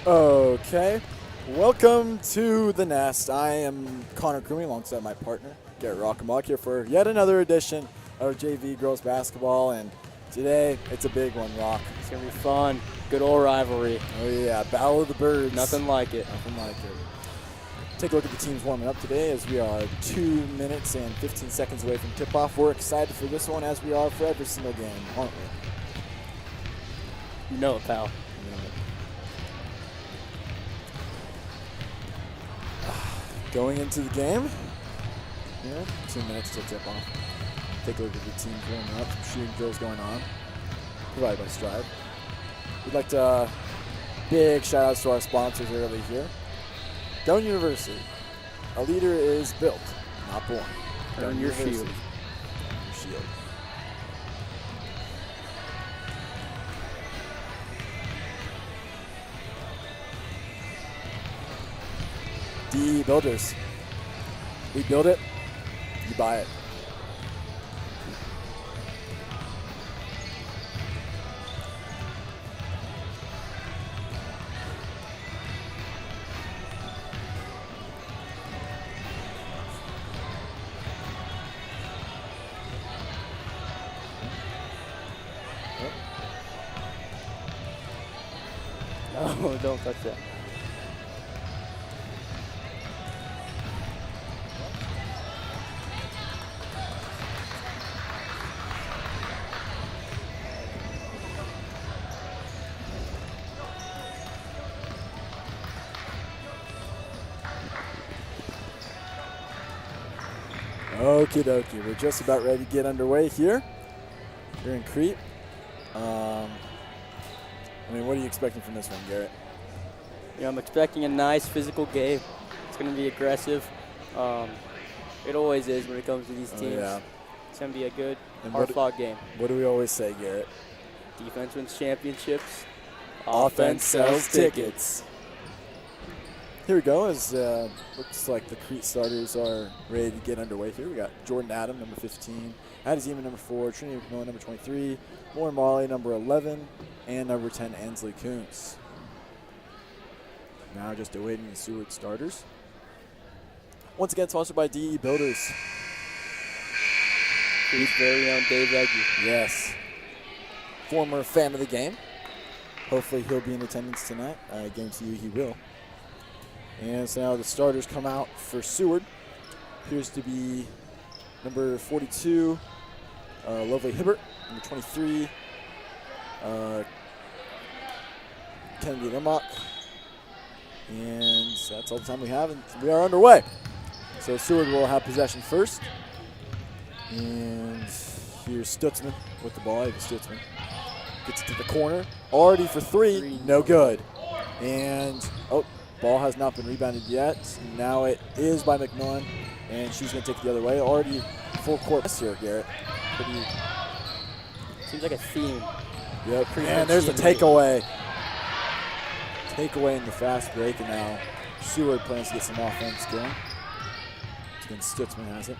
Okay, welcome to the Nest. I am Connor Crumey alongside my partner, Garrett Rockamok, here for yet another edition of JV Girls Basketball, and today it's a big one, Rock. It's going to be fun. Good old rivalry. Oh yeah, Battle of the Birds. Nothing like it. Nothing like it. Take a look at the teams warming up today as we are 2 minutes and 15 seconds away from tip-off. We're excited for this one as we are for every single game, aren't we? You know it, pal. Going into the game, 2 minutes till tip-off. Take a look at the teams warming up, some shooting drills going on, provided by Strive. We'd like to big shout-outs to our sponsors early here. Doane University, a leader is built, not born. Earn your shield. Earn your shield. DE Builders. We build it, you buy it. No, don't touch that. Okie dokie, we're just about ready to get underway here in Crete. What are you expecting from this one, Garrett? I'm expecting a nice physical game. It's going to be aggressive. It always is when it comes to these teams. Yeah. It's going to be a good, hard-fought game. What do we always say, Garrett? Defense wins championships. Offense sells tickets. Here we go, as looks like the Crete starters are ready to get underway here. We got Jordan Adam, number 15, Addie Zeman, number 4, Trinity McMillan, number 23, Lauren Marley, number 11, and number 10, Ansley Kuntz. Now just awaiting the Seward starters. Once again, sponsored by DE Builders. Crete's very own Dave Eggy. Yes. Former fan of the game. Hopefully he'll be in attendance tonight. I guarantee you he will. And so now the starters come out for Seward. Appears to be number 42, Lovely Hibbert, number 23, Kennedy Limmock. And that's all the time we have, and we are underway. So Seward will have possession first. And here's Stutzman with the ball. Stutzman gets it to the corner. Already for three, no good. And, ball has not been rebounded yet. Now it is by McMillan, and she's going to take it the other way. Already full court here, Garrett. Seems like a theme. Yep, and there's the takeaway. Takeaway in the fast break, and now Seward plans to get some offense going. Again, Stutzman has it.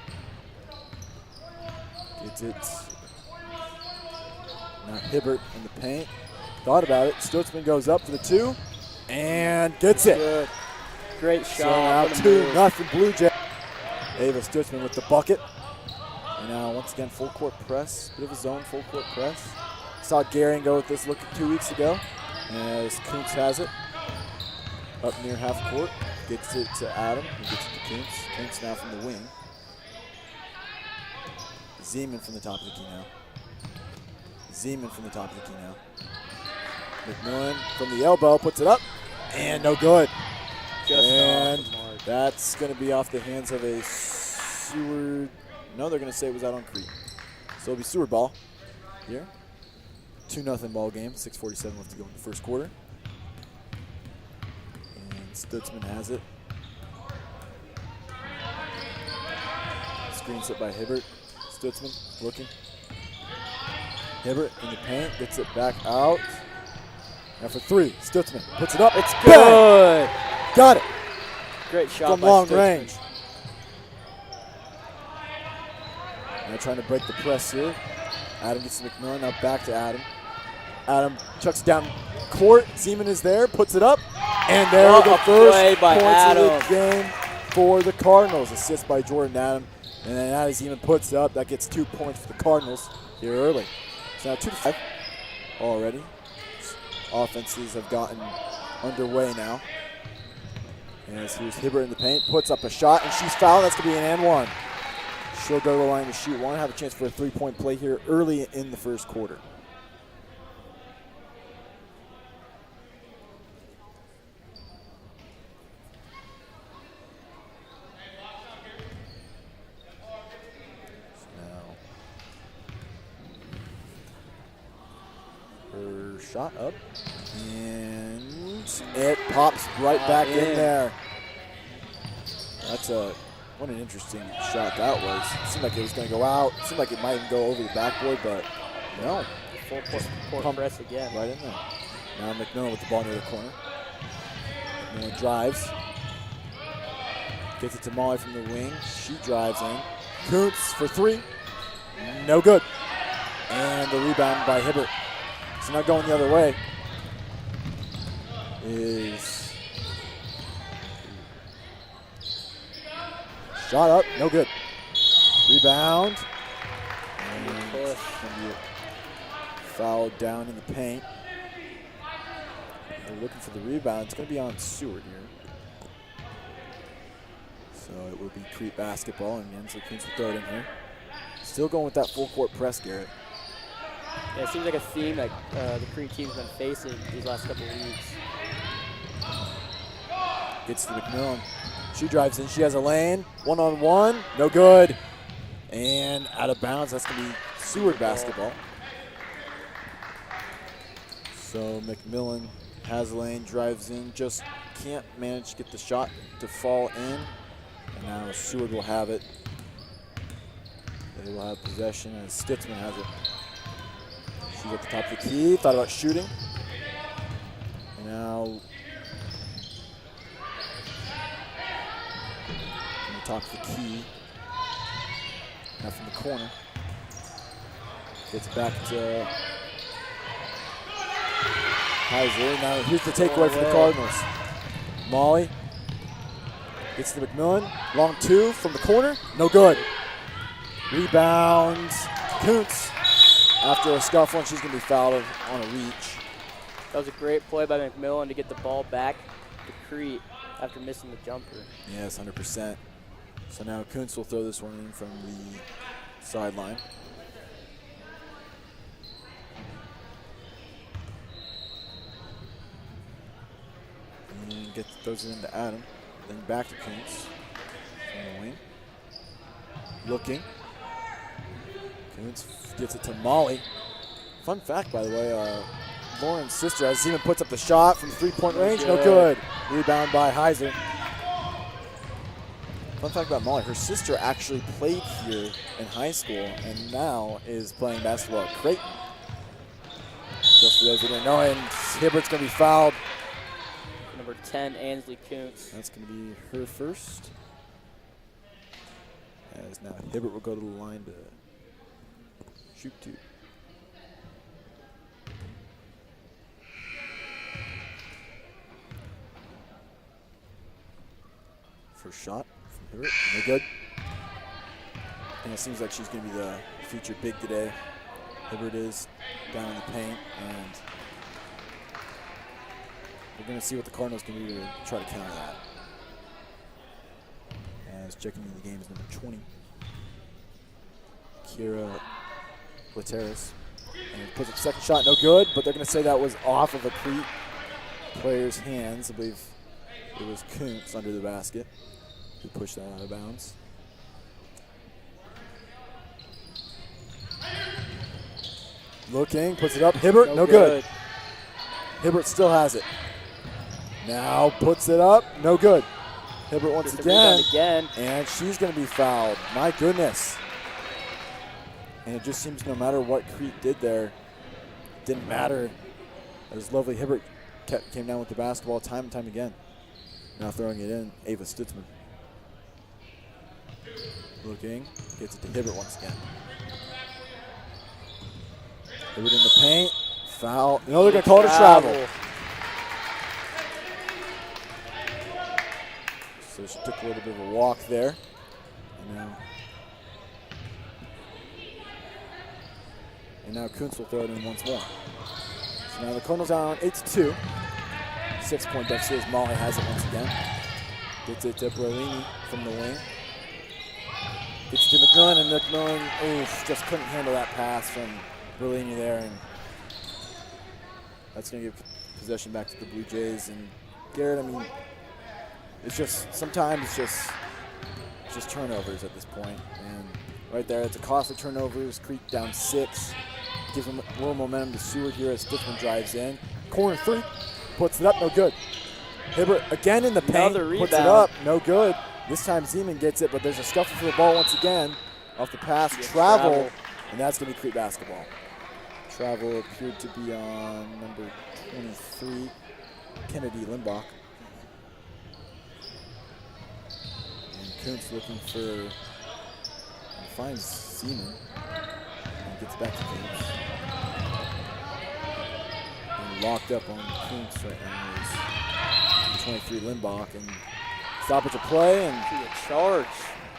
Gets it. Now Hibbert in the paint. Thought about it. Stutzman goes up for the 2. And gets it. Good. Great shot. So now 2-0 Bluejays. Ava Stutzman with the bucket. And now once again full court press. Bit of a zone full court press. Saw Garion go with this look 2 weeks ago. As Kuntz has it. Up near half court. Gets it to Adam. He gets it to Kuntz. Kuntz now from the wing. Zeman from the top of the key now. Zeman from the top of the key now. McMillan from the elbow puts it up, and no good. And that's going to be off the hands of a Seward. No, they're going to say it was out on Crete. So it'll be Seward ball here. 2-0 ball game, 6:47 left to go in the first quarter. And Stutzman has it. Screen set by Hibbert. Stutzman looking. Hibbert in the paint, gets it back out. Now for 3, Stutzman puts it up. It's good. Bang! Got it. Great shot from by long Stutzman. range. Now trying to break the press here. Adam gets to McMillan, now back to Adam. Adam chucks it down court. Zeman is there, puts it up. And there What the a first play by points Adam. of the game for the Cardinals. Assist by Jordan Adam. And then as he even puts it up, that gets 2 points for the Cardinals here early. So now 2-5 already. Offenses have gotten underway now. As here's Hibbert in the paint, puts up a shot, and she's fouled. That's going to be an and one. She'll go to the line to shoot one, have a chance for a three-point play here early in the first quarter. Shot up, and it pops right back in there. That's what an interesting shot that was. It seemed like it was going to go out. It seemed like it might even go over the backboard, but no. Full court press again. Right in there. Now McMillan with the ball near the corner. McMillan drives. Gets it to Molly from the wing. She drives in. Kuntz for three. No good. And the rebound by Hibbert. So now going the other way is shot up, no good. Rebound. And it's going to be fouled down in the paint. They're looking for the rebound. It's going to be on Seward here. So it will be Crete basketball, and Jens Kuntz will throw it in here. Still going with that full court press, Garrett. Yeah, it seems like a theme that the Crete team's been facing these last couple of weeks. Gets to McMillan. She drives in. She has a lane. One-on-one. No good. And out of bounds. That's going to be Seward basketball. So McMillan has a lane, drives in, just can't manage to get the shot to fall in. And now Seward will have it. They will have possession, and Stitzman has it. She's at the top of the key, thought about shooting. And now on the top of the key. Now from the corner. Gets back to Heiser. Now here's the takeaway for the Cardinals. Molly gets to McMillan. Long two from the corner. No good. Rebounds. Kuntz. After a scuffle, and she's going to be fouled on a reach. That was a great play by McMillan to get the ball back to Crete after missing the jumper. Yes, 100%. So now Kuntz will throw this one in from the sideline. And throws it into Adam. Then back to Kuntz from the wing. Looking. Kuntz gets it to Molly. Fun fact, by the way, Lauren's sister, as Zeman puts up the shot from three-point range, no good. Rebound by Heiser. Fun fact about Molly, her sister actually played here in high school and now is playing basketball at Creighton. Just for those who didn't know, and Hibbert's going to be fouled. Number 10, Ansley Kuntz. That's going to be her first. As now Hibbert will go to the line to shoot two. First shot from Hibbert, no good. And it seems like she's going to be the featured big today. Hibbert is down in the paint, and we're going to see what the Cardinals can do to try to counter that. As checking in the game is number 20, Kira Lateras. And puts up second shot, no good, but they're going to say that was off of a Crete player's hands. I believe it was Kuntz under the basket who pushed that out of bounds. Looking, puts it up. Hibbert, no good. Hibbert still has it. Now puts it up, no good. Hibbert once again, and she's going to be fouled. My goodness. And it just seems no matter what Crete did there, it didn't matter. As lovely Hibbert came down with the basketball time and time again. Now throwing it in, Ava Stitzman. Looking, gets it to Hibbert once again. Hibbert in the paint, foul. No, they're going to call it a travel. So she took a little bit of a walk there. And now Kuntz will throw it in once more. So now the Cardinals down 8-2. 6-point deficit as Molly has it once again. Gets it to Brolini from the wing. Gets it to McMillan, and McMillan, just couldn't handle that pass from Brolini there, and that's going to give possession back to the Blue Jays. And Garrett, I mean, it's just, sometimes it's just turnovers at this point. And right there, it's a costly turnovers. Crete down 6. Gives them a little momentum to Seward here as Stickman drives in. Corner 3, puts it up, no good. Hibbert again in the paint, puts it up, no good. This time Zeman gets it, but there's a scuffle for the ball once again. Off the pass, travel, and that's going to be Crete basketball. Travel appeared to be on number 23, Kennedy Limbach. And Kuntz looking for, finds Zeman, and gets back to Kuntz. And locked up on Kuntz right now is 23 Limbach, and stoppage of play, and a charge.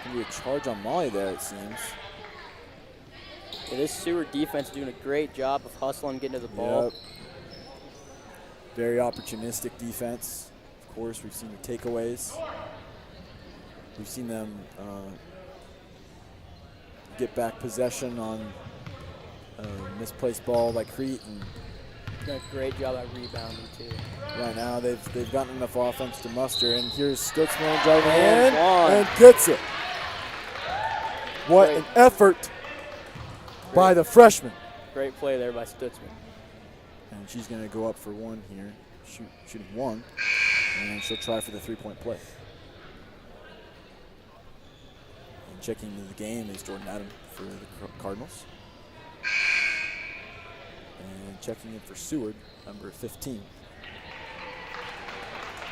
Gonna be a charge on Molly there, it seems. Yeah, this Seward defense is doing a great job of hustling, getting to the ball. Yep. Very opportunistic defense. Of course, we've seen the takeaways. We've seen them get back possession on a misplaced ball by Crete, and done a great job at rebounding too. Right now they've gotten enough offense to muster, and here's Stutzman driving in and and gets it. What an effort by the freshman. Great play there by Stutzman. And she's going to go up for one here, shooting one, and she'll try for the 3-point play. And checking into the game is Jordan Adam for the Cardinals. And checking in for Seward, number 15.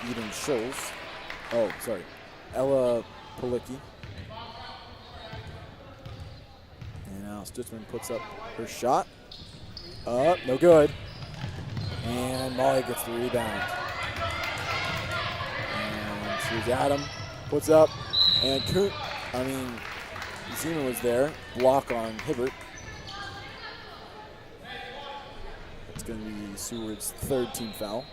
Eden Scholes. Oh, sorry. Ella Policki. And now Stutzman puts up her shot. Up, no good. And Molly gets the rebound. And here's Adam. Puts up. And Zeman was there. Block on Hibbert. It's going to be Seward's 3rd team foul.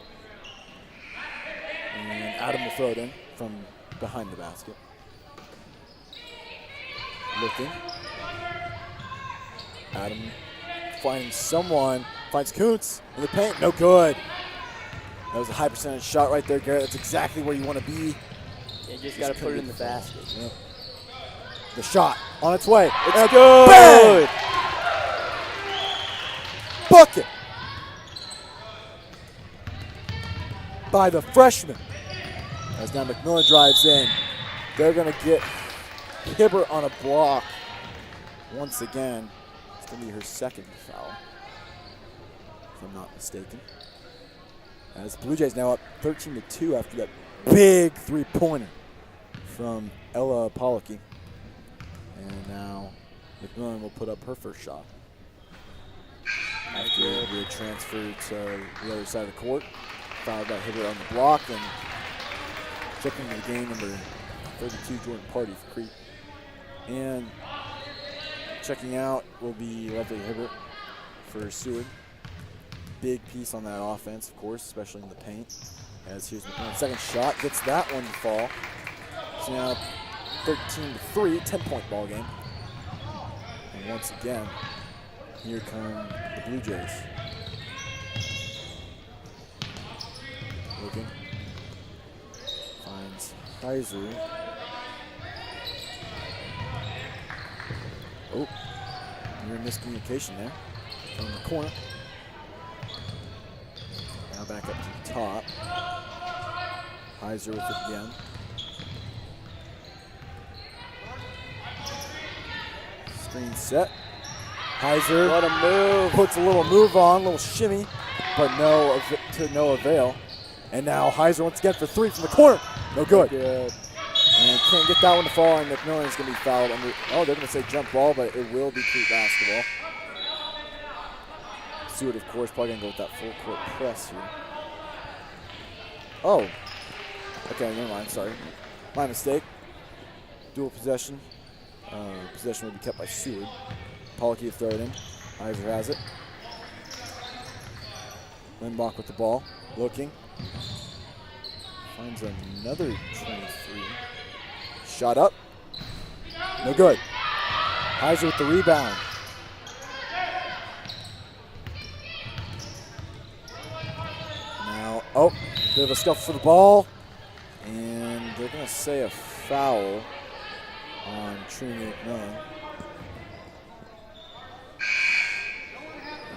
And Adam will throw it in from behind the basket. Looking. Adam finding someone. Finds Kuntz in the paint. No good. That was a high percentage shot right there, Garrett. That's exactly where you want to be. You just got to put it in the basket. Yep. The shot on its way. It's good. Bang! Bucket by the freshman. As now McMillan drives in. They're going to get Hibbert on a block once again. It's going to be her 2nd foul, if I'm not mistaken. As the Blue Jays now up 13-2 after that big 3-pointer from Ella Policki. And now McMillan will put up her first shot. After the transfer to the other side of the court. Fouled by Hibbert on the block, and checking the game, number 32, Jordan Party for Crete. And checking out will be Lovely Hibbert for Seward. Big piece on that offense, of course, especially in the paint. As here's McMillan's 2nd shot, gets that one to fall. So now 13-3, 10-point ball game. And once again, here come the Blue Jays. Looking. Finds Heiser. Oh, near miscommunication there from the corner. Now back up to the top. Heiser with it again. Screen set. Heiser. What a move. Puts a little move on, a little shimmy, but to no avail. And now Heiser once again for 3 from the corner. No good. And can't get that one to fall, and McMillan is going to be fouled. They're going to say jump ball, but it will be Crete basketball. Seward, of course, probably going to go with that full court press here. Oh. Okay, never mind. Sorry. My mistake. Dual possession. Possession will be kept by Seward. Pollock to throw it in. Heiser has it. Lindbach with the ball. Looking. Finds another 23. Shot up. No good. Heiser with the rebound. Now, bit of a scuffle for the ball. And they're going to say a foul on Trini McMillan.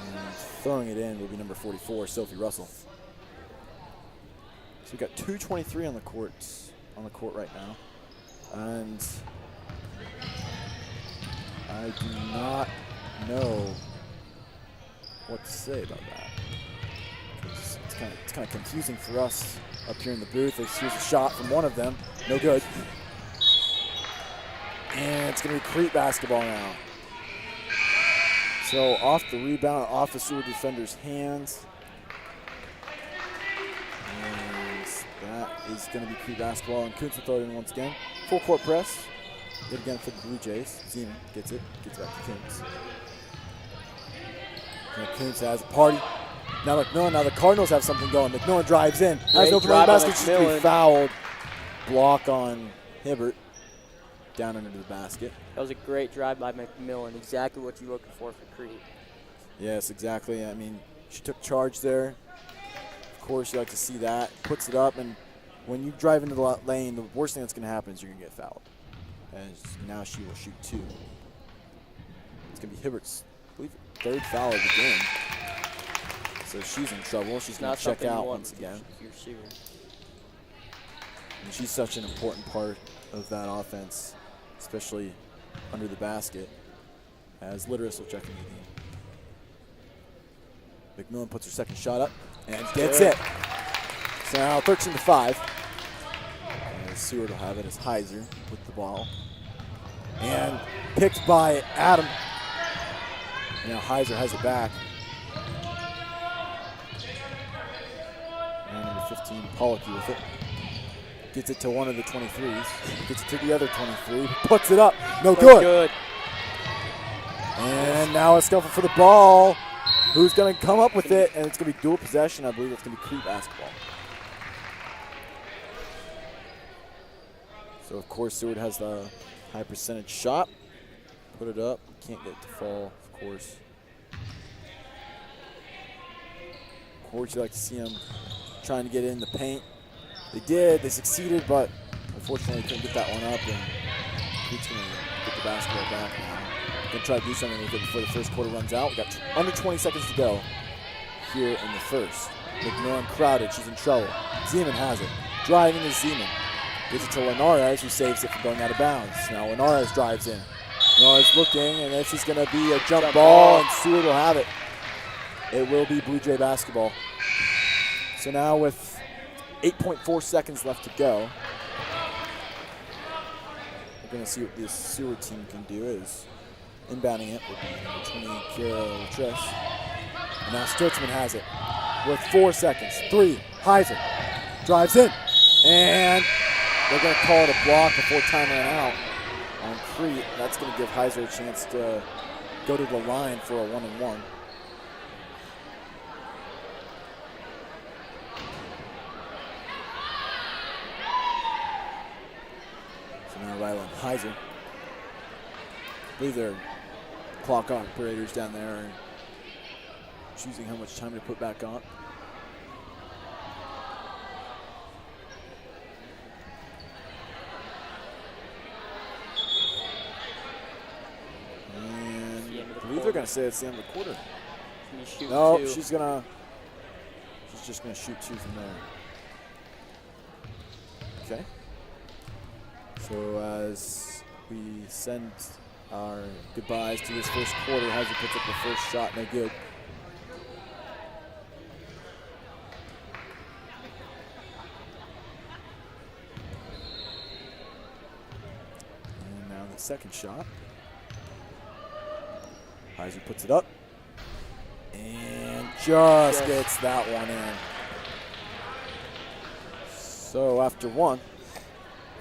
And throwing it in will be number 44, Sophie Russell. So we've got 2:23 on the court right now. And I do not know what to say about that. It's kind of confusing for us up here in the booth. Here's a shot from one of them. No good. And it's going to be Crete basketball now. So off the rebound, off the Seward defender's hands. And that is going to be Crete basketball. And Kuntz will throw it in once again. Full court press. Yet again for the Bluejays. Zeman gets it. Gets back to Kuntz. And Kuntz has a party. Now McMillan, now the Cardinals have something going. McMillan drives in. Has open lane basket. She's going to be fouled. Block on Hibbert. Down into the basket. That was a great drive by McMillan. Exactly what you're looking for Crete. Yes, exactly. I mean, she took charge there. Of course, you like to see that. Puts it up, and when you drive into the lane, the worst thing that's going to happen is you're going to get fouled. And now she will shoot 2. It's going to be Hibbert's, I believe, 3rd foul of the game. So she's in trouble. She's going to check out once again. And she's such an important part of that offense, especially under the basket, as Litteris will check in the game. McMillan puts her second shot up and gets it. So now 13-5. And Seward will have it as Heiser with the ball. And picked by Adam. Now Heiser has it back. And number 15, Pollock with it. Gets it to one of the 23s. Gets it to the other 23. Puts it up. No good. And now a scuffle for the ball. Who's going to come up with it? And it's going to be dual possession. I believe it's going to be Crete basketball. So, of course, Seward has the high percentage shot. Put it up. Can't get it to fall, of course. Of course, you like to see him trying to get it in the paint. They did. They succeeded, but unfortunately couldn't get that one up. And Crete's going to get the basketball back now. Going to try to do something with it before the first quarter runs out. We've got under 20 seconds to go here in the first. McMillan crowded. She's in trouble. Zeman has it. Driving is Zeman. Gives it to Linares, who saves it from going out of bounds. Now Linares drives in. Linares looking, and this is going to be a jump ball, and Seward will have it. It will be Blue Jay basketball. So now with 8.4 seconds left to go, we're going to see what this Seward team can do. Is inbounding it will be number 20, Kira Latress. And now Stutzman has it with 4 seconds. 3, Heiser drives in, and they're going to call it a block before time ran out on Crete. That's going to give Heiser a chance to go to the line for a 1-and-1. Now Rylan Heiser. I believe their clock operators down there are choosing how much time to put back on. And I believe they're going to say it's the end of the quarter. No, she's just going to shoot 2 from there. Okay. So as we send our goodbyes to this first quarter, Heiser puts up the first shot, no good. And now the second shot. Heiser puts it up and just gets that one in. So after one,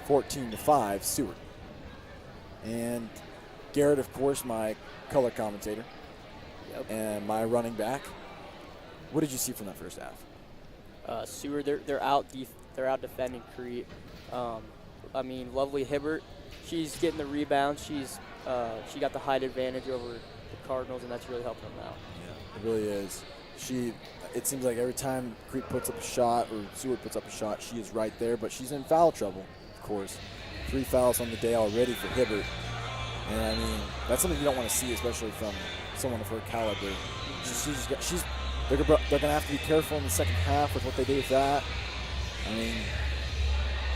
14-5, Seward. And Garrett, of course, my color commentator, and my running back. What did you see from that first half? Seward, they're out defending Crete. I mean, Lovely Hibbert, she's getting the rebound. She got the height advantage over the Cardinals, and that's really helping them out. Yeah, it really is. It seems like every time Crete puts up a shot or Seward puts up a shot, she is right there, but she's in foul trouble, of course. 3 fouls on the day already for Hibbert. And I mean, that's something you don't want to see, especially from someone of her caliber. They're going to have to be careful in the second half with what they do with that. I mean,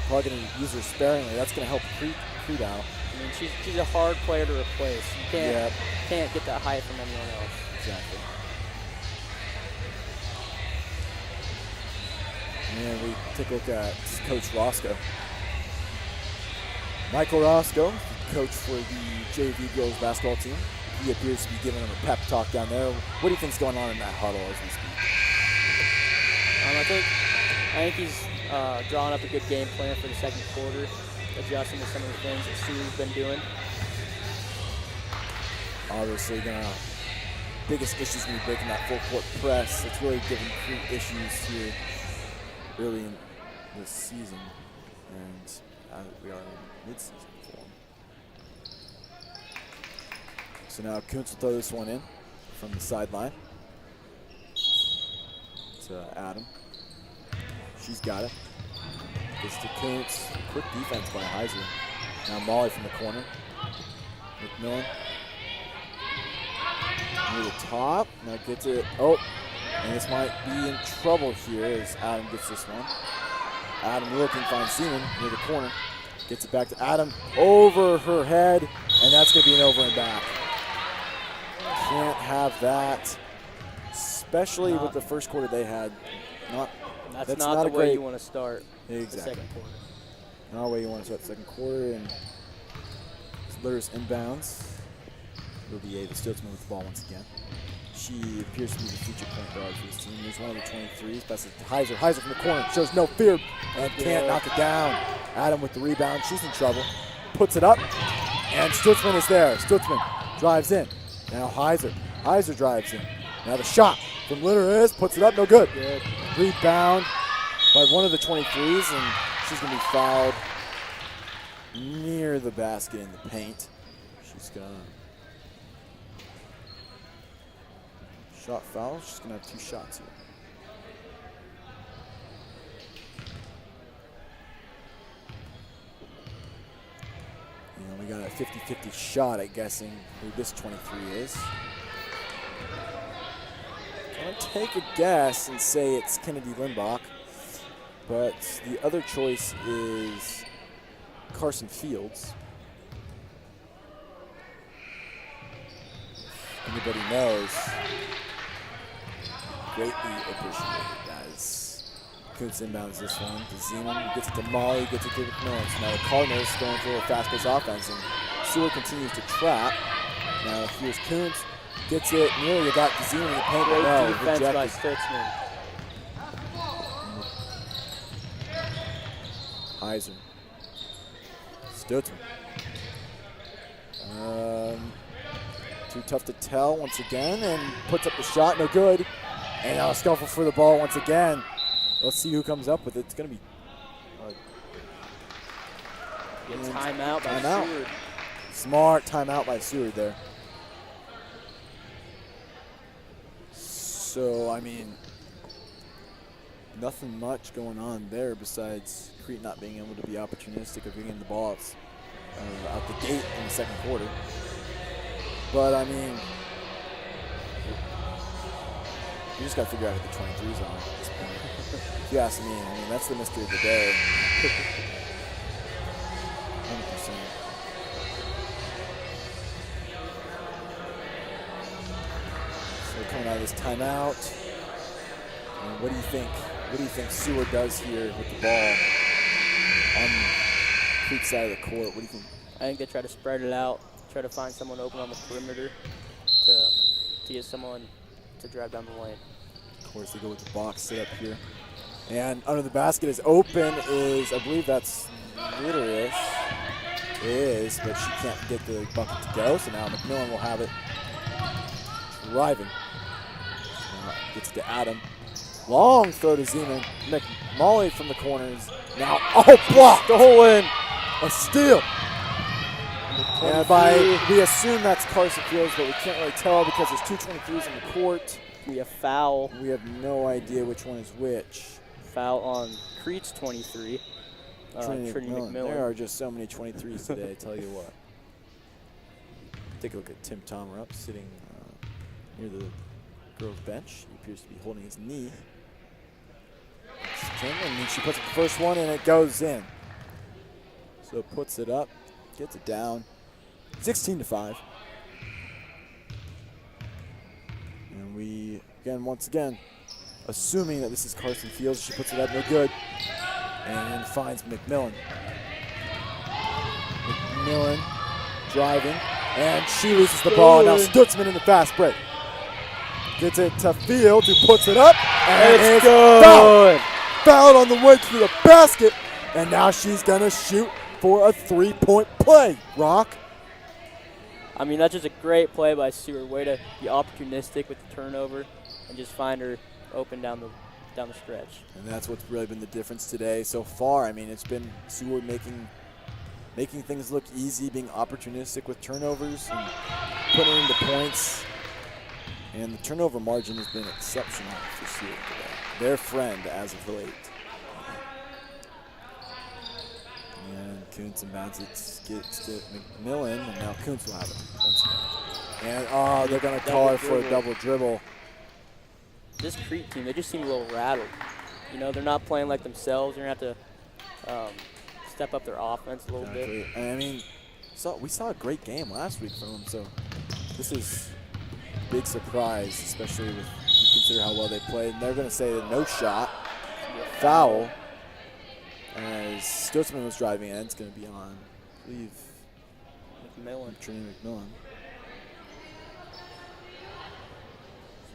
probably going to use her sparingly. That's going to help Crete out. I mean, she's a hard player to replace. You can't get that height from anyone else. Exactly. And we take a look at Coach Roscoe. Michael Roscoe, coach for the JV girls basketball team. He appears to be giving them a pep talk down there. What do you think's going on in that huddle as we speak? I think he's drawing up a good game plan for the second quarter, adjusting to some of the things that Seward's been doing. Obviously, biggest issues when you're breaking that full court press. It's really giving Crete issues here early in this season, and we are in mid-season form. So now Kuntz will throw this one in from the sideline to Adam. She's got it. Gets to Kuntz. Quick defense by Heiser. Now Molly from the corner. McMillan. Near the top. Now gets it. Oh, and this might be in trouble here as Adam gets this one. Adam looking, finds Seaman near the corner. Gets it back to Adam. Over her head, and that's going to be an over and back. Can't have that, especially with the first quarter they had. That's not the way you want to start the second quarter. Not the way you want to start the second quarter. And Litters inbounds. It'll be the Stoatsman with the ball once again. She appears to be the future point guard for this team. Here's one of the 23s. Passes to Heiser. Heiser from the corner. Shows no fear and can't knock it down. Adam with the rebound. She's in trouble. Puts it up. And Stutzman is there. Stutzman drives in. Now Heiser. Heiser drives in. Now the shot from Litters. Puts it up. No good. Rebound by one of the 23s. And she's going to be fouled near the basket in the paint. She's got shot foul. She's going to have 2 shots here. And we got a 50-50 shot at guessing who this 23 is. I'm going to take a guess and say it's Kennedy Lindbach, but the other choice is Carson Fields. If anybody knows, greatly appreciated as Kuntz inbounds this one to Zeman, gets it to Molly, gets it to McMillan. So now the Cardinals going for a fast-paced offense, and Seward continues to trap. Now here's Kuntz, gets it, nearly got to Zeman in the paint, but no, defense rejected. by Stutzman. Heiser. Stutzman. Too tough to tell once again, and puts up the shot, no good. And now a scuffle for the ball once again. Let's see who comes up with it. It's going to be timeout by Seward. Smart timeout by Seward there. So, I mean, nothing much going on there besides Crete not being able to be opportunistic of getting the ball out the gate in the second quarter. But, I mean, you just got to figure out what the 23's on at this point. If you ask me, I mean, that's the mystery of the day. 100%. So coming out of this timeout, and what do you think? What do you think Seward does here with the ball on Crete's side of the court? What do you think? I think they try to spread it out, try to find someone open on the perimeter to get someone to drive down the lane. Of course, they go with the box sit up here. And under the basket is open is, I believe that's Clitoris is, but she can't get the bucket to go, so now McMillan will have it driving. Now gets to Adam. Long throw to Zeman. McMolly from the corners. Now, blocked. Stolen. A steal. And we assume that's Carson Fields, but we can't really tell because there's 2 23s in the court. We have foul. We have no idea which one is which. Foul on Crete's 23. Trinity McMillan. There are just so many 23s today, I tell you what. Take a look at Tim Tomerup sitting near the girls' bench. He appears to be holding his knee. It's Tim, and she puts up the first one, and it goes in. So puts it up, gets it down, 16-5. And we, once again, assuming that this is Carson Fields, she puts it up, no good. And finds McMillan. McMillan driving, and she loses the ball. Now Stutzman in the fast break. Gets it to Field, who puts it up, and it's good. Fouled on the way to the basket, and now she's gonna shoot for a 3-point play. Rock. I mean, that's just a great play by Seward. Way to be opportunistic with the turnover and just find her open down the stretch. And that's what's really been the difference today so far. I mean, it's been Seward making things look easy, being opportunistic with turnovers and putting into points. And the turnover margin has been exceptional for Seward today. Their friend as of late. And Kuntz inbounds it, gets to McMillan, and now Kuntz will have it once again. And they're going to call her for a double dribble. This Crete team, they just seem a little rattled. You know, they're not playing like themselves. They're going to have to step up their offense a little bit. And I mean, we saw a great game last week from them, so this is a big surprise, especially with you consider how well they played. And they're going to say that no shot, foul, as Stutzman was driving in. It's going to be on, I believe, Trinity McMillan.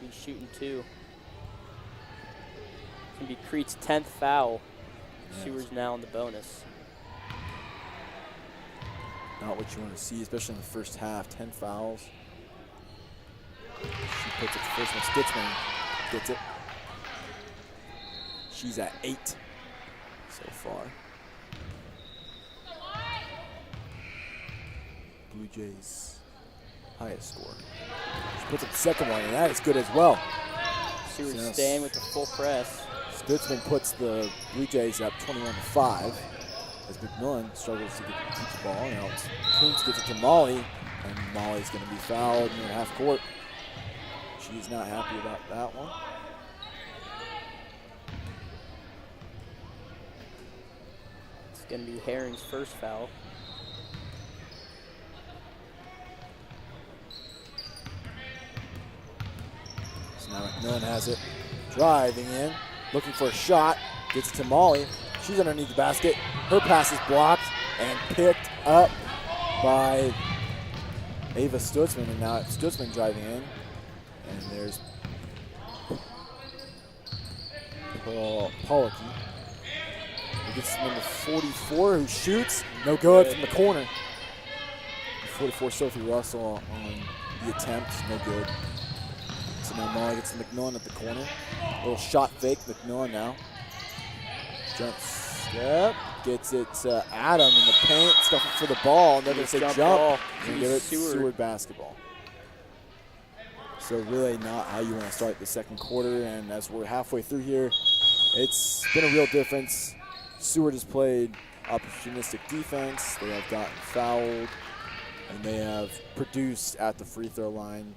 He's shooting 2. It's going to be Crete's 10th foul. Yes. Seward's now in the bonus. Not what you want to see, especially in the first half. 10 fouls. She puts it the first one. Stutzman gets it. She's at 8 so far. Bluejays' highest score. She puts up the second one, and that is good as well. Seward staying with the full press. Stutzman puts the Bluejays up 21-5 as McMillan struggles to keep the ball. Now Kuntz gets it to Molly, and Molly's going to be fouled near half court. She's not happy about that one. It's going to be Herring's first foul. So now McMillan has it, driving in, looking for a shot, gets it to Molly. She's underneath the basket. Her pass is blocked and picked up by Ava Stutzman, and now it's Stutzman driving in. And there's Pollocky. He gets number 44 who shoots. No good from the corner. 44 Sophie Russell on the attempt. No good. So now Molly gets to McMillan at the corner. Little shot fake. McMillan now. Jump step. Gets it to Adam in the paint. Stuffing for the ball. And they're going to say jump. And give it Seward basketball. So really not how you want to start the second quarter. And as we're halfway through here, it's been a real difference. Seward has played opportunistic defense. They have gotten fouled, and they have produced at the free throw line.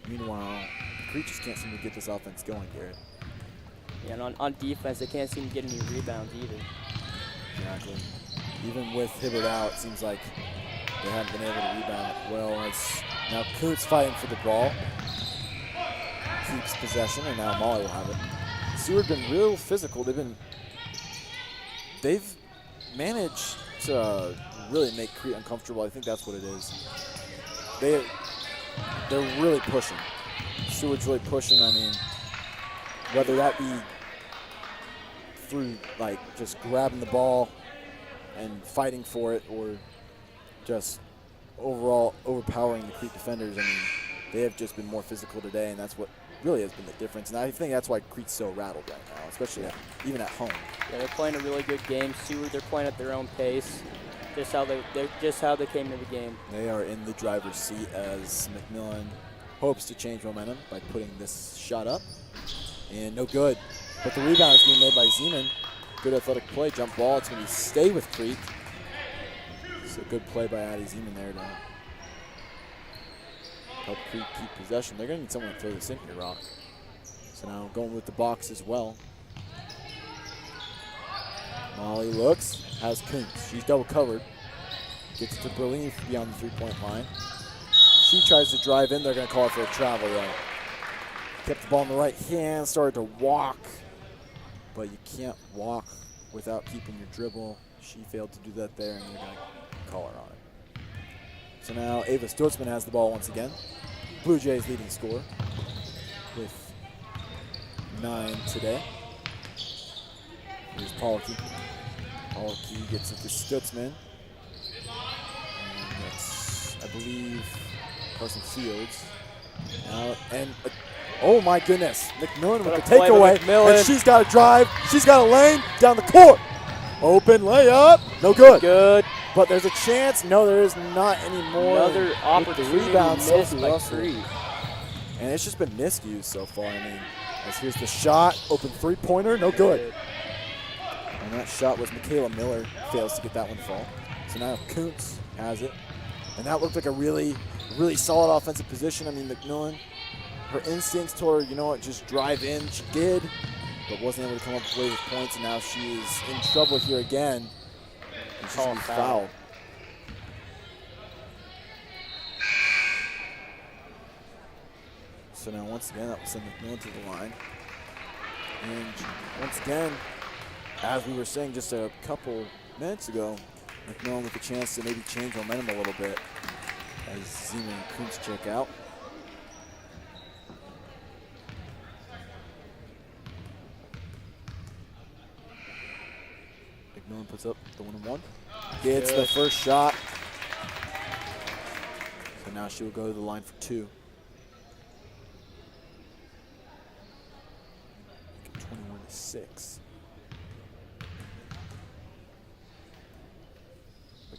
Meanwhile, Crete just can't seem to get this offense going, Garrett. Yeah, and on defense, they can't seem to get any rebounds either. Exactly. Even with Hibbert out, it seems like they haven't been able to rebound well. As now Kuntz fighting for the ball. Keeps possession, and now Molly will have it. Seward been real physical. They've managed to really make Crete uncomfortable. I think that's what it is. They're really pushing. Seward's really pushing. I mean, whether that be through like just grabbing the ball and fighting for it or just overall overpowering the Crete defenders. I mean, they have just been more physical today, and that's what really has been the difference. And I think that's why Crete's so rattled right now, especially even at home. Yeah, they're playing a really good game. Seward, they're playing at their own pace, just how they came to the game. They are in the driver's seat as McMillan hopes to change momentum by putting this shot up, and no good. But the rebound is being made by Zeman. Good athletic play, jump ball. It's going to stay with Crete. So good play by Addie Zeman there to help Crete keep possession. They're going to need someone to throw this in here, Rock. So now going with the box as well. Molly looks, has Kuntz. She's double covered. Gets it to Berlin beyond the three-point line. She tries to drive in. They're going to call it for a travel, though. Kept the ball in the right hand, started to walk. But you can't walk without keeping your dribble. She failed to do that there, and they're going to call her on it. So now Ava Stutzman has the ball once again. Blue Jays leading scorer with 9 today. Here's Pollocky. Pollocky gets it to Stutzman. And that's, I believe, Carson Fields. Oh my goodness, McMillan with the takeaway, and she's got a drive, she's got a lane down the court. Open layup, no good. Good. But there's a chance, no there is not anymore. Another opportunity rebound, missed Sophie by Russell. Crete. And it's just been miscued so far. I mean, as here's the shot, open three-pointer, no good. And that shot was Michaela Miller, fails to get that one to fall. So now Kuntz has it. And that looked like a really solid offensive position. I mean, McMillan, her instincts told her, you know what, just drive in. She did, but wasn't able to come up with points, and now she is in trouble here again. And she's going to be fouled. So now once again, that will send McMillan to the line. And once again, as we were saying just a couple minutes ago, McMillan with a chance to maybe change momentum a little bit as Zeman and Kuntz check out. McMillan puts up the 1-and-1. Gets the first shot. So now she will go to the line for 2. 21-6.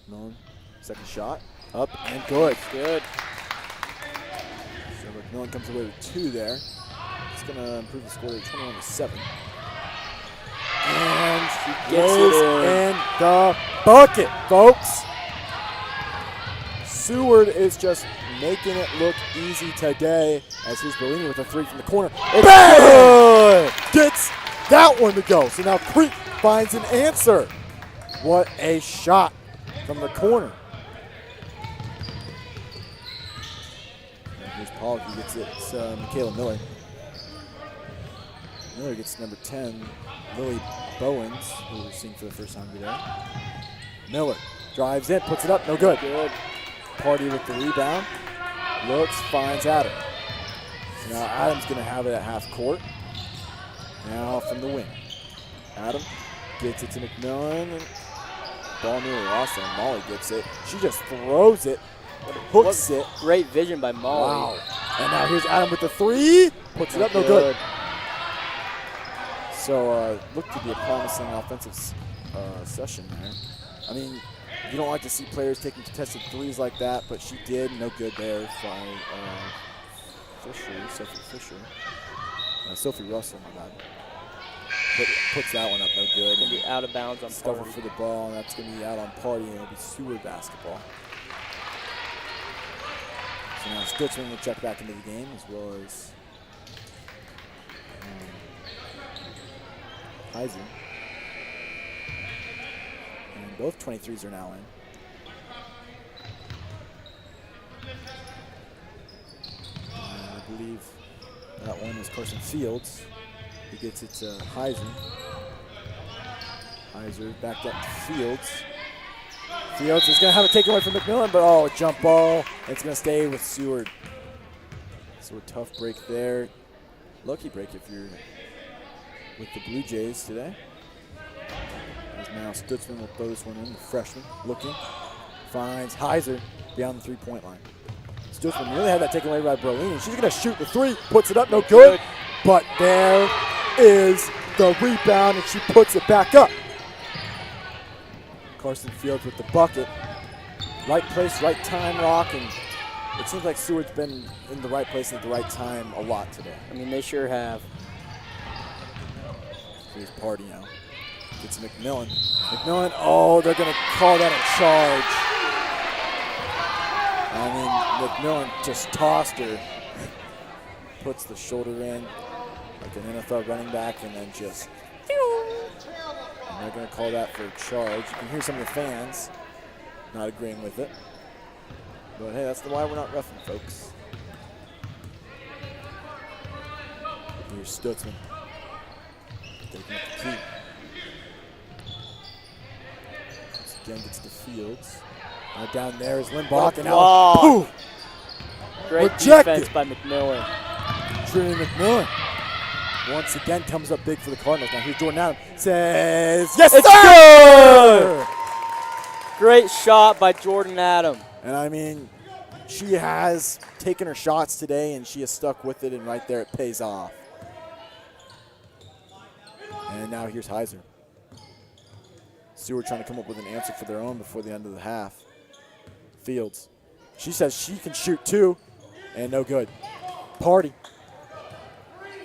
McMillan, second shot, up and good. Good. So McMillan comes away with 2 there. It's going to improve the score to 21-7. And she gets it in the bucket, folks. Seward is just making it look easy today as here's Bellini with a 3 from the corner. Bang! Gets that one to go. So now Crete finds an answer. What a shot from the corner. And here's Pollock, he gets it. It's Michaela Miller. Miller gets number 10, Lily Bowens, who we're seeing for the first time today. Miller drives in, puts it up, no good. Party with the rebound. Looks, finds Adam. So now Adam's going to have it at half court. Now from the wing. Adam gets it to McMillan. And ball nearly lost, and Molly gets it. She just throws it, hooks it. Great vision by Molly. Wow. And now here's Adam with the 3. Puts it up, no good. So looked to be a promising offensive session there. I mean, you don't like to see players taking contested 3s like that, but she did. No good there by Sophie Russell, my bad. Puts that one up, no good. Going to be out of bounds on Stuffer Party. for the ball, and that's going to be out on Party, and it'll be Seward basketball. So now Stutzman will check back into the game, as well as Heisen. And both 23s are now in. And I believe that one is Carson Fields. He gets it to Heisen. Heiser back up to Fields. Fields is going to have it taken away from McMillan, but a jump ball. It's going to stay with Seward. So a tough break there. Lucky break if you're with the Blue Jays today. As Now Stutzman will throw this one in. The freshman looking. Finds Heiser beyond the three-point line. Stutzman nearly had that taken away by Berlini. She's going to shoot the three. Puts it up. No good. But there is the rebound, and she puts it back up. Carson Fields with the bucket. Right place, right time, Rock, and it seems like Seward's been in the right place at the right time a lot today. I mean, they sure have. Here's Party now. Gets McMillan. McMillan, oh, they're going to call that a charge. I mean, McMillan just tossed her. Puts the shoulder in like an NFL running back, and then just... And they're going to call that for a charge. You can hear some of the fans not agreeing with it. But hey, that's why we're not roughing, folks. Here's Stutzman. Taking up the key. Once again gets to Fields. Now down there is Limbach, and now poof! Great Rejected. defense by McMillan. Trinity McMillan once again comes up big for the Cardinals. Now here's Jordan Adams. Says, yes, it's sir! Good! Great shot by Jordan Adams. And I mean, she has taken her shots today, and she has stuck with it, and right there it pays off. And now here's Heiser. Seward trying to come up with an answer for their own before the end of the half. Fields. She says she can shoot too, and no good. Party.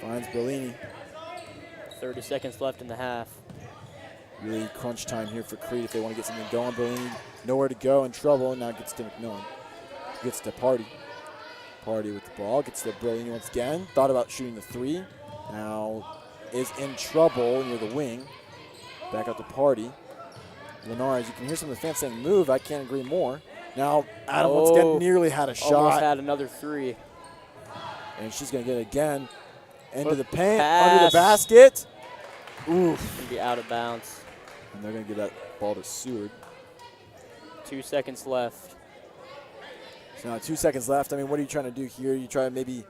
Finds Bellini. 30 seconds left in the half. Really crunch time here for Crete if they want to get something going. Bellini nowhere to go, in trouble, and now gets to McMillan. Gets to Party. Party with the ball. Gets to Bellini once again. Thought about shooting the three. Now is in trouble near the wing. Back out to Party. Lenars, you can hear some of the fans saying, move. I can't agree more. Now, Adam once again nearly had a shot. Almost had another three. And she's going to get it again. Into the paint, pass. under the basket. Oof. Gonna be out of bounds. And they're going to give that ball to Seward. 2 seconds left. So now 2 seconds left. I mean, what are you trying to do here? You try to maybe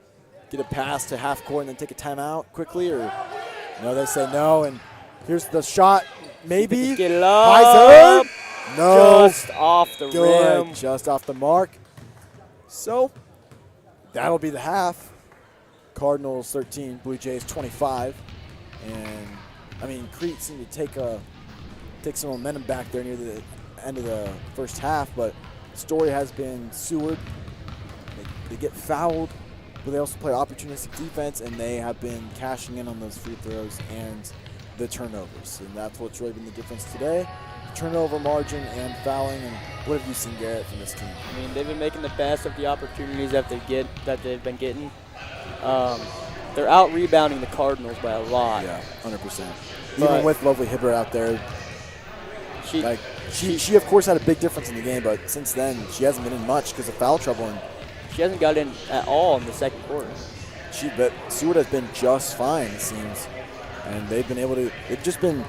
get a pass to half court and then take a timeout quickly? Or no, they say no. And here's the shot. Maybe. Get it up. Heiser. No. Just off the Good. rim. Just off the mark. So that'll be the half. Cardinals 13, Bluejays 25. And I mean, Crete seemed to take some momentum back there near the end of the first half, but the story has been Seward. They get fouled, but they also play opportunistic defense, and they have been cashing in on those free throws and the turnovers. And that's what's really been the difference today. Turnover margin and fouling. And what have you seen, Garrett, from this team? I mean, they've been making the best of the opportunities that they've been getting. They're out rebounding the Cardinals by a lot. Yeah, 100%. Even with Lovely Hibbert out there, she of course had a big difference in the game, but since then she hasn't been in much because of foul trouble, and she hasn't got in at all in the second quarter. But Seward has been just fine, it seems, and they've been able to. They've just been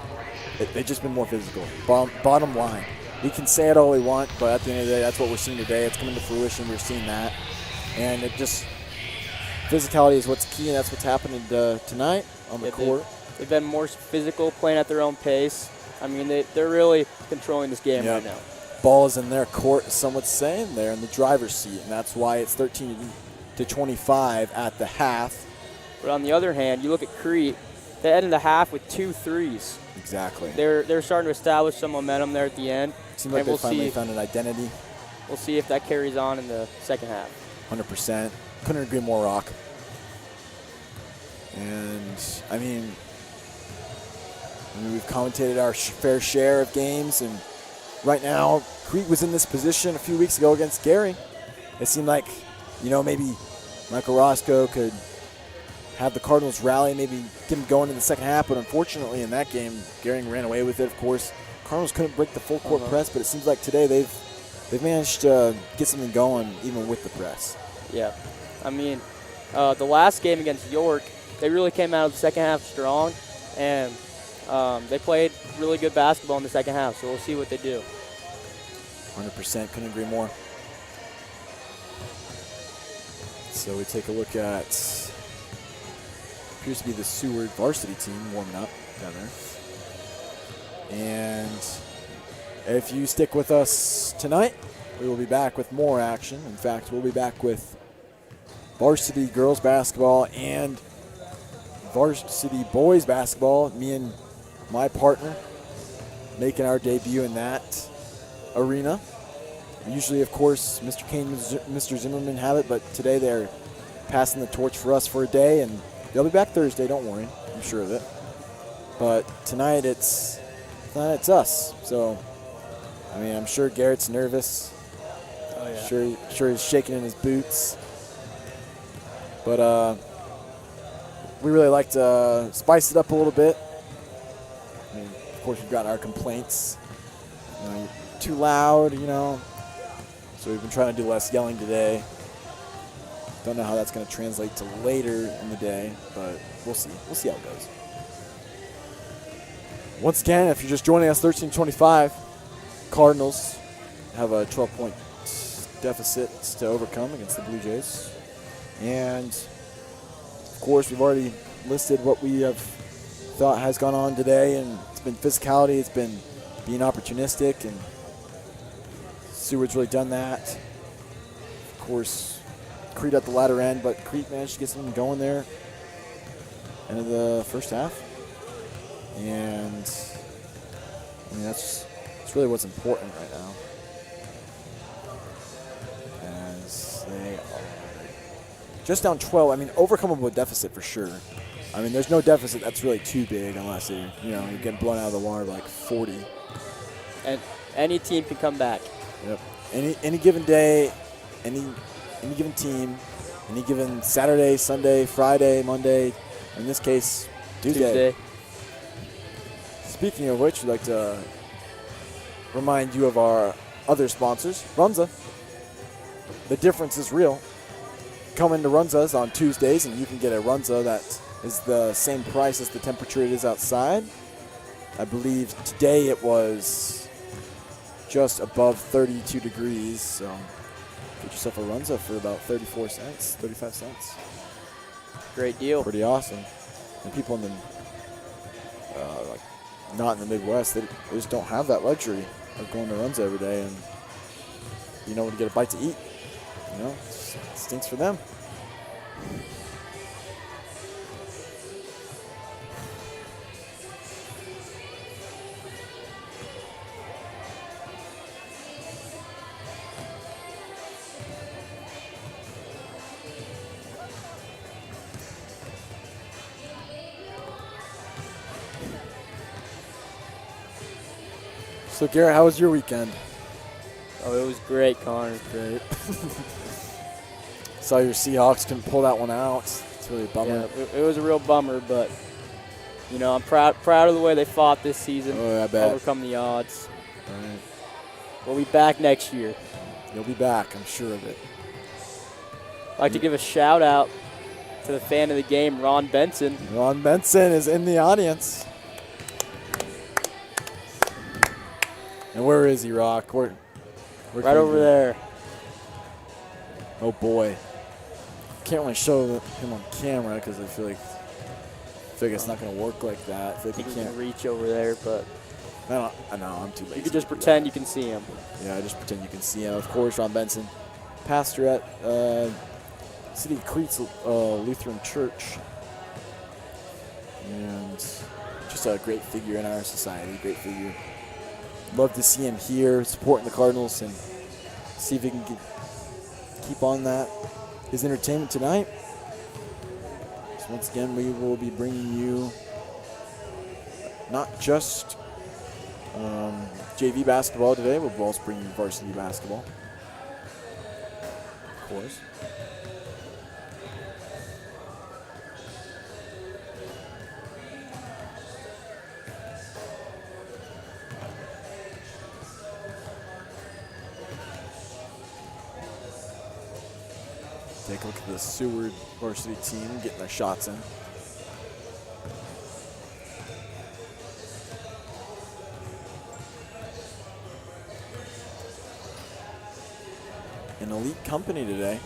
more physical. Bottom line, we can say it all we want, but at the end of the day, that's what we're seeing today. It's coming to fruition. We're seeing that, and it just. Physicality is what's key, and that's what's happening tonight on the court. They've been more physical, playing at their own pace. I mean, they're really controlling this game right now. Ball is in their court, as some would say, and they're in the driver's seat, and that's why it's 13-25 at the half. But on the other hand, you look at Crete, they ended the half with 2 threes. Exactly. They're starting to establish some momentum there at the end. Seems like they finally found an identity. We'll see if that carries on in the second half. 100%. Couldn't agree more, Rock. And, I mean we've commentated our fair share of games, and right now, Crete was in this position a few weeks ago against Gary. It seemed like, maybe Michael Roscoe could have the Cardinals rally, maybe get them going in the second half, but unfortunately in that game, Gary ran away with it, of course. Cardinals couldn't break the full court press, but it seems like today they've managed to get something going even with the press. Yeah. I mean, the last game against York, they really came out of the second half strong, and they played really good basketball in the second half, so we'll see what they do. 100%, couldn't agree more. So we take a look at, appears to be the Seward varsity team warming up down there. And if you stick with us tonight, we will be back with more action. In fact, we'll be back with varsity girls basketball and varsity boys basketball. Me and my partner making our debut in that arena. Usually, of course, Mr. Kane and Mr. Zimmerman have it, but today they're passing the torch for us for a day, and they'll be back Thursday, don't worry. I'm sure of it. But tonight it's us. So, I mean, I'm sure Garrett's nervous. Oh, yeah. Sure he's shaking in his boots. But we really like to spice it up a little bit. I mean, of course, we've got our complaints. You know, you're too loud, you know. So we've been trying to do less yelling today. Don't know how that's going to translate to later in the day, but we'll see. We'll see how it goes. Once again, if you're just joining us, 13-25, Cardinals have a 12-point deficit to overcome against the Bluejays. And, of course, we've already listed what we have thought has gone on today, and it's been physicality, it's been being opportunistic, and Seward's really done that. Of course, Crete at the latter end, but Crete managed to get something going there end of the first half. And, I mean, that's really what's important right now. As they are just down 12. I mean, overcomable a deficit for sure. I mean, there's no deficit that's really too big unless you get blown out of the water by like 40. And any team can come back. Yep. Any given day, any given team, any given Saturday, Sunday, Friday, Monday, in this case, Tuesday. Speaking of which, we'd like to remind you of our other sponsors, Runza. The difference is real. Come into Runza's on Tuesdays, and you can get a Runza that is the same price as the temperature it is outside. I believe today it was just above 32 degrees, so get yourself a Runza for about 34 cents, 35 cents. Great deal. Pretty awesome. And people in the, not in the Midwest, they just don't have that luxury of going to Runza every day and being able to get a bite to eat. You know, it stinks for them. So, Garrett, how was your weekend? Oh, it was great, Connor. Great. Saw your Seahawks couldn't pull that one out. It's really a bummer. Yeah, it was a real bummer, but, you know, I'm proud of the way they fought this season. Oh, I bet. Overcome the odds. All right. We'll be back next year. You'll be back, I'm sure of it. I'd like to give a shout-out to the fan of the game, Ron Benson. Ron Benson is in the audience. And where is he, Rock? Where right over there. Oh, boy. Can't really show him on camera because I feel like it's not going to work like that. I feel like You can't can reach over there, but I know, I'm too lazy. you could just pretend you can see him. Yeah, just pretend you can see him. Of course, Ron Benson, pastor at City of Crete's Lutheran Church. And just a great figure in our society, great figure. Love to see him here supporting the Cardinals and see if he can keep on his entertainment tonight. So once again, we will be bringing you not just JV basketball today, we'll also bring you varsity basketball, of course. Take a look at the Seward varsity team getting their shots in. An elite company today.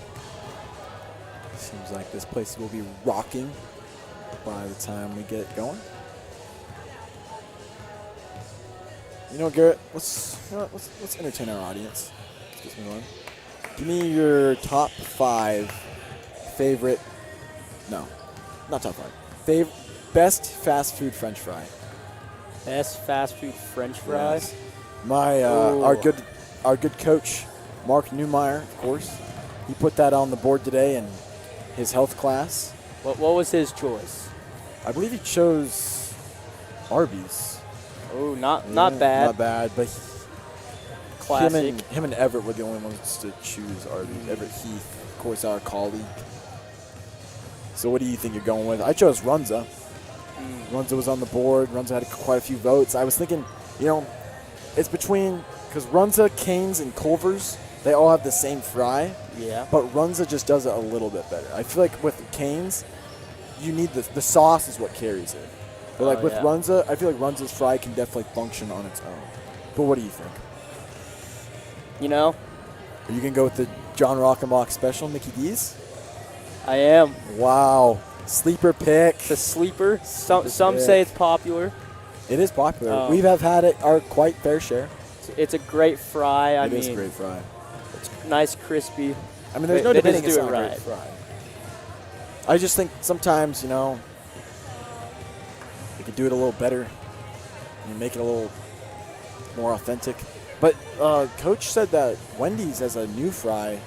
Seems like this place will be rocking by the time we get going. You know, Garrett, let's entertain our audience. Let's get on. Give me your top 5 favorite. No, not top 5. Best fast food French fry. Best fast food French fry. Yes. My our good coach, Mark Newmeyer, of course. He put that on the board today in his health class. What was his choice? I believe he chose Arby's. Oh, not bad. Not bad, but Classic. him and Everett were the only ones to choose Arby's. Everett Heath, of course, our colleague. So what do you think you're going with? I chose Runza. Runza was on the board. Runza had quite a few votes. I was thinking, it's between, because Runza, Cane's, and Culver's, they all have the same fry. Yeah. But Runza just does it a little bit better. I feel like with Cane's, you need the sauce is what carries it. But like with Runza, I feel like Runza's fry can definitely function on its own. But what do you think? Are you going to go with the John Rockenbach special, Mickey D's? I am. Wow. Sleeper pick. The sleeper. Some say it's popular. It is popular. We have had it our quite fair share. It's a great fry. It is a great fry. It's nice, crispy. I mean, there's no debating it's do it not right. a great fry. I just think sometimes, they could do it a little better and make it a little more authentic. But Coach said that Wendy's has a new fry.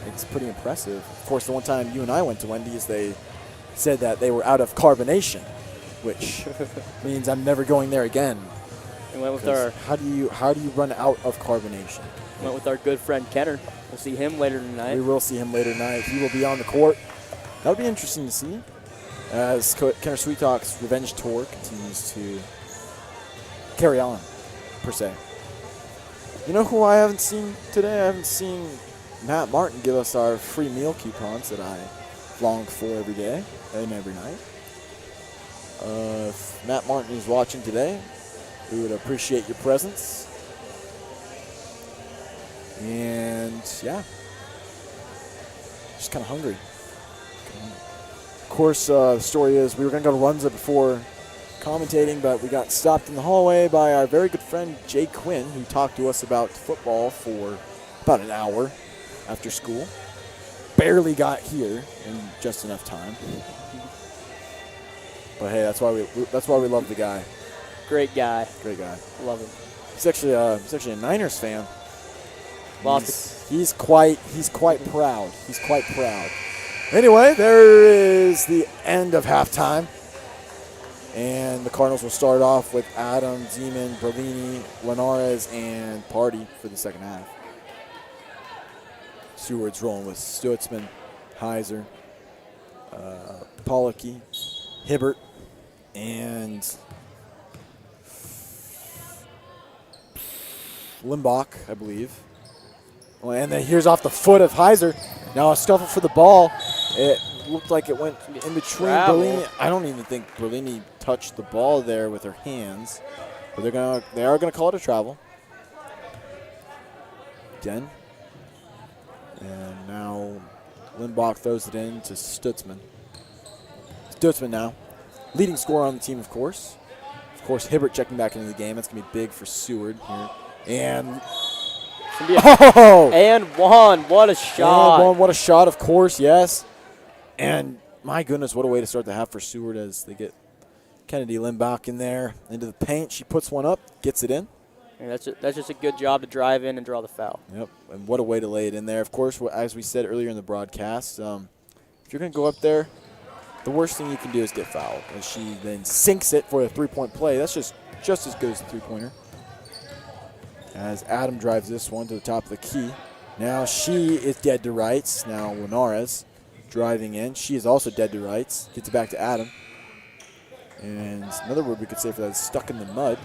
It's pretty impressive. Of course, the one time you and I went to Wendy's, they said that they were out of carbonation, which means I'm never going there again. And went with our. How do you run out of carbonation? Went with our good friend Kenner. We'll see him later tonight. We will see him later tonight. He will be on the court. That'll be interesting to see as Kenner Sweet Talk's revenge tour continues to carry on, per se. You know who I haven't seen today? I haven't seen Matt Martin give us our free meal coupons that I long for every day and every night. If Matt Martin is watching today, we would appreciate your presence. And yeah, just kind of hungry. Of course, the story is we were going to go to Runza before commentating, but we got stopped in the hallway by our very good friend Jay Quinn, who talked to us about football for about an hour after school. Barely got here in just enough time. But hey, that's why we love the guy. Great guy. Great guy. Love him. He's actually a Niners fan. He's quite proud. He's quite proud. Anyway, there is the end of halftime. And the Cardinals will start off with Adam, Zeman, Berlini, Linares, and Party for the second half. Seward's rolling with Stutzman, Heiser, Pollocky, Hibbert, and Limbach, I believe. Well, and then here's off the foot of Heiser. Now a scuffle for the ball. It looked like it went in between Berlini. I don't even think Berlini touched the ball there with her hands. But they are gonna call it a travel. Again. And now Limbach throws it in to Stutzman. Stutzman now. Leading scorer on the team, of course. Of course, Hibbert checking back into the game. That's going to be big for Seward here. And and one. What a shot. And one. What a shot, of course, yes. And my goodness, what a way to start the half for Seward as they get Kennedy Limbach in there into the paint. She puts one up, gets it in. And that's just a good job to drive in and draw the foul. Yep, and what a way to lay it in there. Of course, as we said earlier in the broadcast, if you're going to go up there, the worst thing you can do is get fouled. And she then sinks it for a three-point play. That's just as good as a three-pointer. As Adam drives this one to the top of the key. Now she is dead to rights. Now Linares driving in. She is also dead to rights. Gets it back to Adam. And another word we could say for that is stuck in the mud.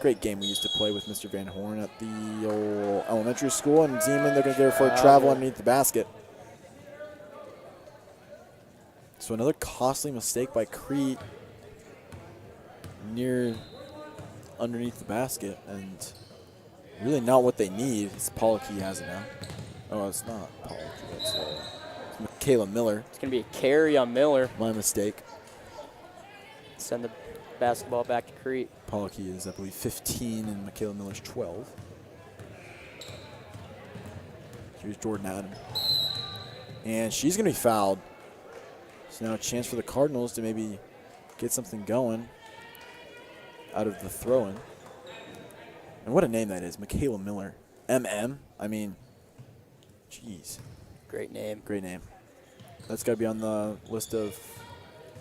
Great game we used to play with Mr. Van Horn at the old elementary school. And Zeman, they're going to go for a travel underneath the basket. So another costly mistake by Crete near underneath the basket. And really not what they need. It's Pollocky has it now. Oh, it's not Pollocky. It's Michaela Miller. It's going to be a carry on Miller. My mistake. Send the basketball back to Crete. Pollocky is, I believe, 15, and Michaela Miller's 12. Here's Jordan Adam. And she's going to be fouled. So now a chance for the Cardinals to maybe get something going out of the throw-in. And what a name that is, Michaela Miller. MM. I mean, jeez. Great name. Great name. That's got to be on the list of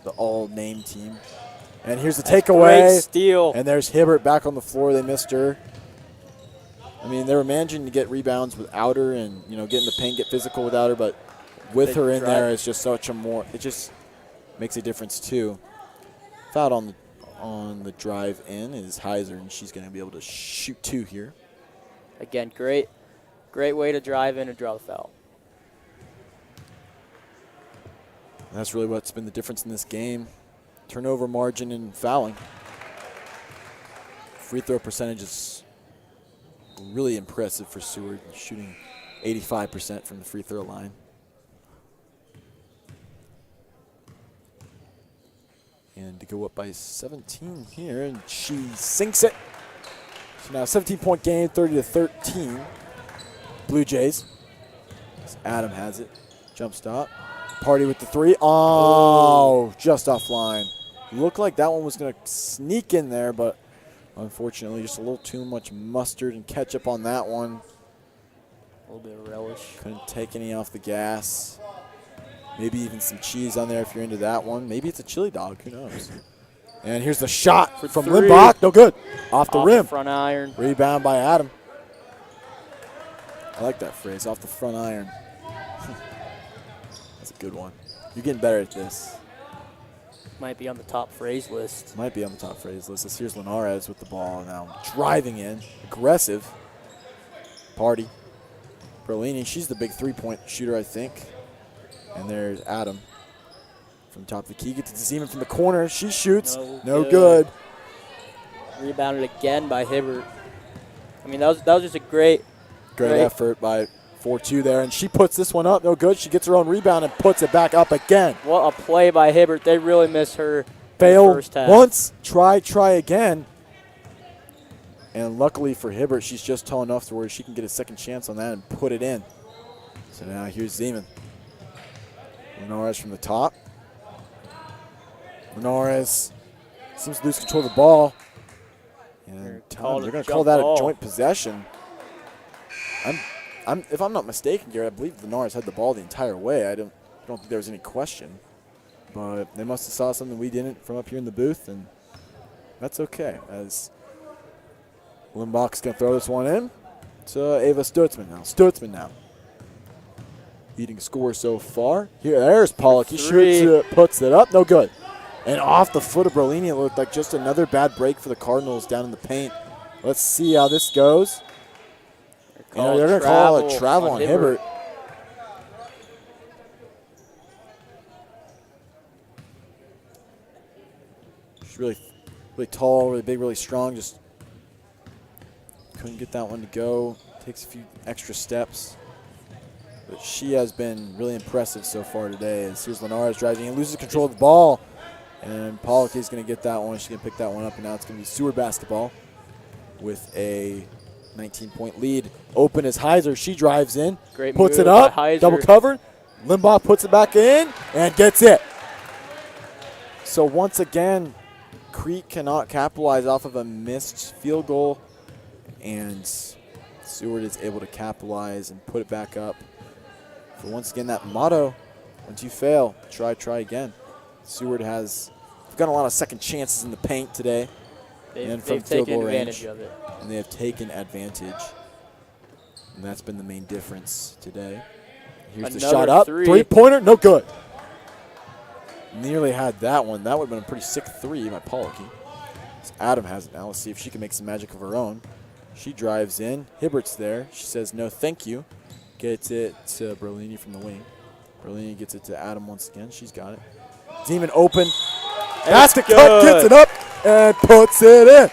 the all-name team. And here's the takeaway. Great steal. And there's Hibbert back on the floor. They missed her. I mean, they were managing to get rebounds without her and, you know, get in the paint, get physical without her. But with her in there, it's just such a more – it just makes a difference too. Foul on the drive in is Heiser, and she's going to be able to shoot 2 here. Again, great way to drive in and draw the foul. And that's really what's been the difference in this game. Turnover margin and fouling. Free throw percentage is really impressive for Seward, shooting 85% from the free throw line. And to go up by 17 here, and she sinks it. So now 17-point game, 30-13. Bluejays. Adam has it. Jump stop. Party with the 3. Oh, just offline. Looked like that one was going to sneak in there, but unfortunately just a little too much mustard and ketchup on that one. A little bit of relish. Couldn't take any off the gas. Maybe even some cheese on there if you're into that one. Maybe it's a chili dog. Who knows? And here's the shot from 3. Limbach. No good. Off the rim. Front iron. Rebound by Adam. I like that phrase, off the front iron. That's a good one. You're getting better at this. Might be on the top phrase list. Might be on the top phrase list. Here's Linares with the ball now. Driving in. Aggressive. Party. Berlini, she's the big three-point shooter, I think. And there's Adam from top of the key. Gets to Zeman from the corner. She shoots. No good. Rebounded again by Hibbert. I mean, that was just a great effort by 4-2 there. And she puts this one up. No good. She gets her own rebound and puts it back up again. What a play by Hibbert. They really miss her. Fail first half. once. Try again. And luckily for Hibbert, she's just tall enough to where she can get a second chance on that and put it in. So now here's Zeman. Linares from the top. Linares seems to lose control of the ball. And they're going to call that a joint possession. If I'm not mistaken, Garrett, I believe Linares had the ball the entire way. I don't think there was any question. But they must have saw something we didn't from up here in the booth, and that's okay. As Limbach's going to throw this one in to Ava Stutzman now. Leading score so far. There's Pollock. He shoots it, puts it up. No good. And off the foot of Berlini, it looked like just another bad break for the Cardinals down in the paint. Let's see how this goes. They're going to call a travel on Hibbert. She's really tall, really big, really strong. Just couldn't get that one to go. Takes a few extra steps. But she has been really impressive so far today. As here's Linares driving in, loses control of the ball. And Pollock is going to get that one. She's going to pick that one up, and now it's going to be Seward basketball with a 19-point lead. Open is Heiser. She drives in, puts it up, double covered. Limbaugh puts it back in and gets it. So once again, Crete cannot capitalize off of a missed field goal, and Seward is able to capitalize and put it back up. For once again, that motto, once you fail, try again. Seward has gotten a lot of second chances in the paint today. And from field goal range. Of it. And they have taken advantage. And that's been the main difference today. Here's the shot up. Three-pointer, no good. Nearly had that one. That would have been a pretty sick 3 by Pollocky. So Adam has it now. Let's see if she can make some magic of her own. She drives in. Hibbert's there. She says no thank you. Gets it to Berlini from the wing. Berlini gets it to Adam once again. She's got it. Zeman open. Basket cup, gets it up and puts it in.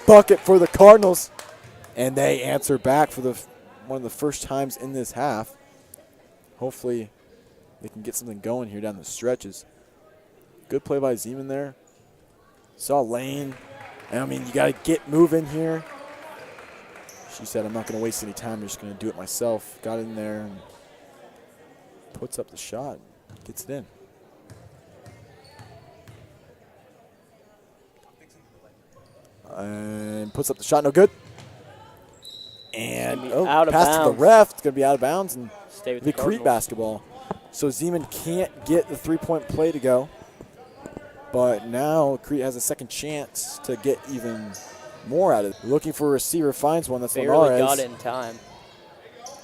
Bucket for the Cardinals. And they answer back for one of the first times in this half. Hopefully they can get something going here down the stretches. Good play by Zeman there. Saw lane. And, I mean, you got to get moving here. She said, I'm not going to waste any time. I'm just going to do it myself. Got in there and puts up the shot. Gets it in. And puts up the shot. No good. And out of pass to the bounds. ref. It's going to be out of bounds. And Stay with the the Crete Cardinals. basketball. So Zeman can't get the three-point play to go. But now Crete has a second chance to get even more out of it. Looking for a receiver, finds one. That's Barely Linares. got it in time.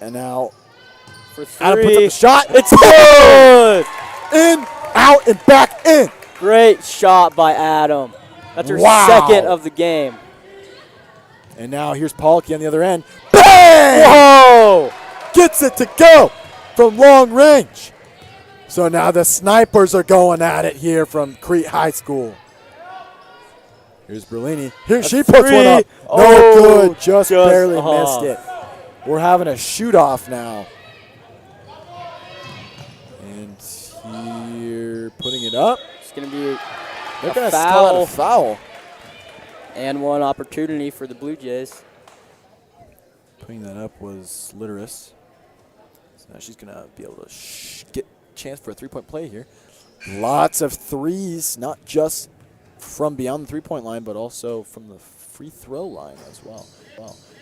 And now For Adam puts up three. the shot. It's Good. in, out, and back in. Great shot by Adam. That's her Wow. second of the game. And now here's Pollocky on the other end. Bang! Whoa! Gets it to go from long range. So now the snipers are going at it here from Crete High School. Here's Berlini. Here she puts one up. No Oh, good. Just barely missed it. We're having a shoot-off now. And here, putting it up. It's going to be They're a going to call out a foul. and one opportunity for the Blue Jays. Putting that up was Literis. So now she's going to be able to get a chance for a three-point play here. Lots of threes, not just from beyond the three-point line, but also from the free throw line as well.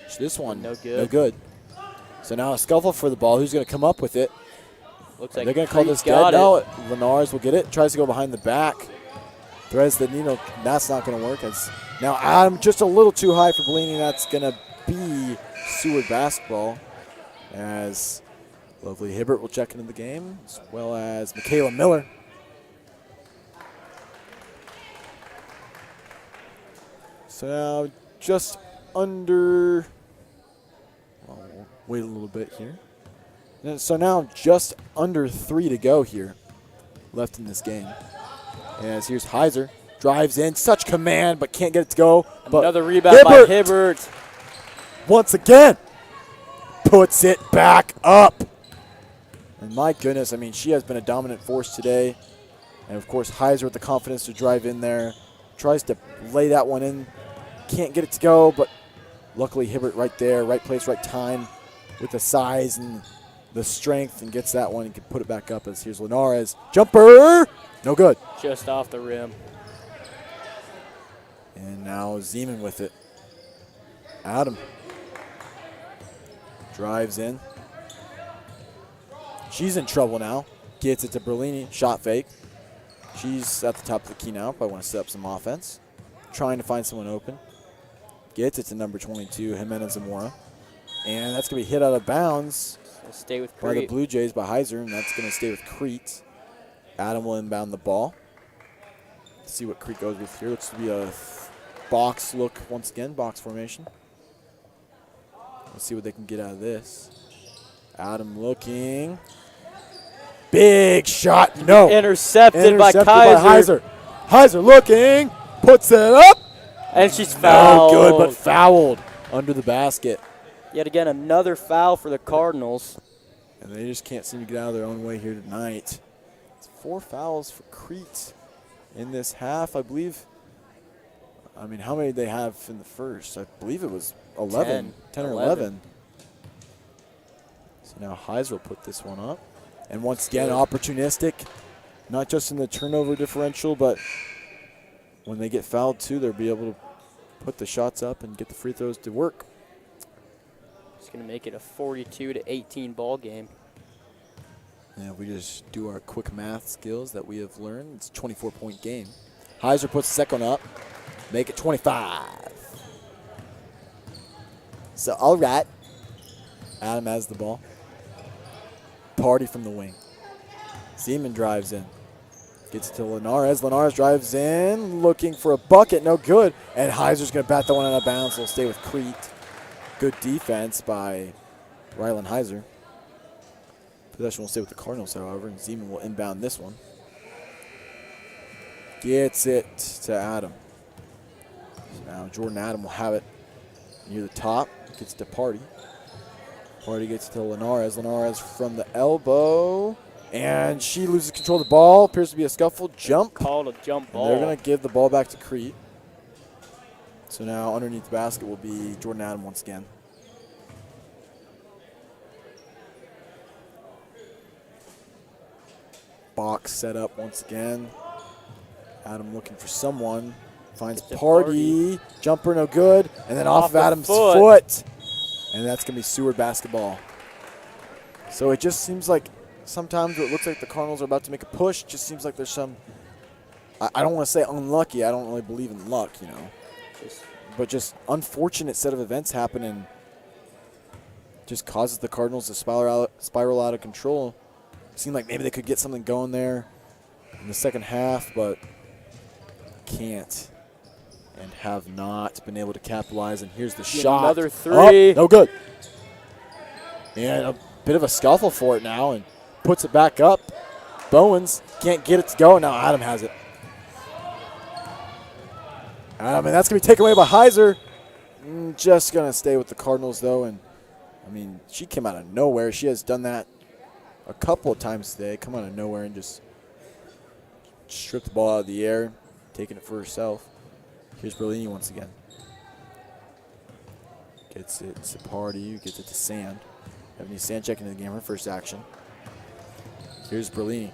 So this one, No good. No good. So now a scuffle for the ball. Who's going to come up with it? Looks like They're going to call Crete this got dead. No, it. Linares will get it. Tries to go behind the back. Threads the needle. That's not going to work. Now Adam just a little too high for Bellini. That's going to be Seward basketball, as lovely Hibbert will check into the game, as well as Michaela Miller. So now just under, well, we'll wait a little bit here. And so now just under 3 to go here left in this game. As here's Heiser, drives in, such command, but can't get it to go. But Another rebound by Hibbert. once again puts it back up. And my goodness, I mean, she has been a dominant force today. And of course, Heiser with the confidence to drive in there. Tries to lay that one in. Can't get it to go, but luckily Hibbert right there, right place, right time with the size and the strength, and gets that one and can put it back up. As here's Linares. Jumper! No good. Just off the rim. And now Zeman with it. Adam drives in. She's in trouble now. Gets it to Berlini. Shot fake. She's at the top of the key now. Probably want to set up some offense. Trying to find someone open. Gets it to number 22, Jimenez Zamora. And that's going to be hit out of bounds So stay with by the Crete. Blue Jays by Heiser, and that's going to stay with Crete. Adam will inbound the ball. Let's see what Crete goes with here. Looks to be a box look once again, box formation. Let's see what they can get out of this. Adam looking. Big shot. No. Intercepted by Heiser. Kaiser. Heiser looking. Puts it up. And she's No fouled. good, but fouled under the basket. Yet again, another foul for the Cardinals. And they just can't seem to get out of their own way here tonight. It's 4 fouls for Crete in this half, I believe. I mean, how many did they have in the first? I believe it was 11. 10 or 11. So now Heiser will put this one up. And once again, opportunistic. Not just in the turnover differential, but when they get fouled too, they'll be able to put the shots up and get the free throws to work. It's going to make it a 42-18 ball game. And if we just do our quick math skills that we have learned, it's a 24-point game. Heiser puts the second up, make it 25. So, all right. Adam has the ball. Party from the wing. Zeman drives in. Gets it to Linares. Linares drives in, looking for a bucket. No good. And Heiser's going to bat that one out of bounds. It'll stay with Crete. Good defense by Rylan Heiser. Possession will stay with the Cardinals, however, and Zeman will inbound this one. Gets it to Adam. So now Jordan Adam will have it near the top. Gets it to Party. Party gets it to Linares. Linares from the elbow. And she loses control of the ball. Appears to be a scuffle. Jump. Called a jump And ball. they're going to give the ball back to Crete. So now underneath the basket will be Jordan Adam once again. Box set up once again. Adam looking for someone. Finds Party. Jumper no good. And then off of Adam's foot. And that's going to be Seward basketball. So it just seems like sometimes it looks like the Cardinals are about to make a push. It just seems like there's some, I don't want to say unlucky. I don't really believe in luck, you know. But just unfortunate set of events happen and just causes the Cardinals to spiral out of control. It seemed like maybe they could get something going there in the second half, but can't and have not been able to capitalize. And here's the shot. Another three. Oh, no good. And a bit of a scuffle for it now and puts it back up. Bowens can't get it to go. Now Adam has it. And that's going to be taken away by Heiser. Just going to stay with the Cardinals, though. And, I mean, she came out of nowhere. She has done that a couple of times today. Come out of nowhere and just stripped the ball out of the air, taking it for herself. Here's Berlini once again. Gets it to Party. Gets it to Sand. Ebony Sand checking into the game, her first action. Here's Berlini.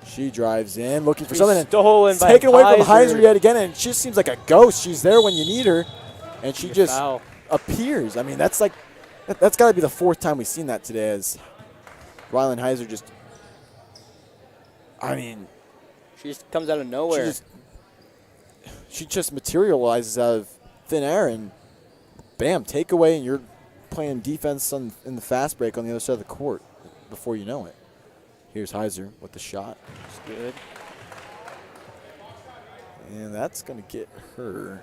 She drives in, looking for something. Stolen by taken away from Heiser yet again, and she seems like a ghost. She's there when you need her, and she just appears. I mean, that's got to be the fourth time we've seen that today as Rylan Heiser just, I mean. She just comes out of nowhere. She just materializes out of thin air, and bam, takeaway, and you're playing defense in the fast break on the other side of the court before you know it. Here's Heiser with the shot. It's good. And that's going to get her.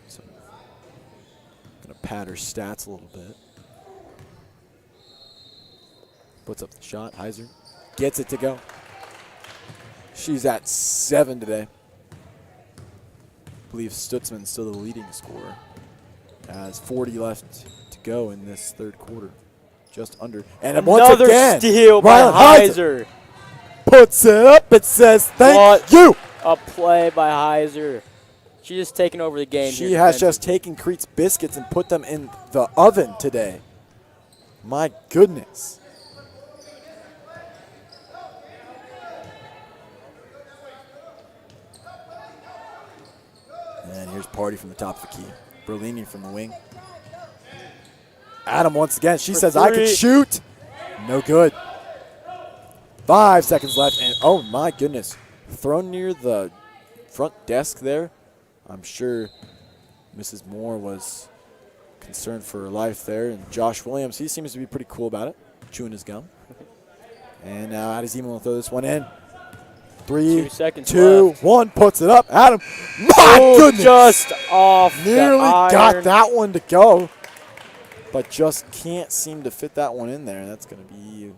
So going to pad her stats a little bit. Puts up the shot. Heiser gets it to go. She's at 7 today. I believe Stutzman's still the leading scorer. Has 40 left to go in this third quarter. Just under. And once again, steal by Heiser. Puts it up. It says, thank you. A play by Heiser. She's just taking over the game. She has just taken Crete's biscuits and put them in the oven today. My goodness. And here's Party from the top of the key. Berlini from the wing. Adam once again. She says, I can shoot. No good. 5 seconds left. And oh, my goodness. Thrown near the front desk there. I'm sure Mrs. Moore was concerned for her life there. And Josh Williams, he seems to be pretty cool about it. Chewing his gum. And now Adizima will throw this one in. 3, 2, 1. Puts it up. Adam. My goodness. Just off. Nearly got that one to go. But just can't seem to fit that one in there. That's going to be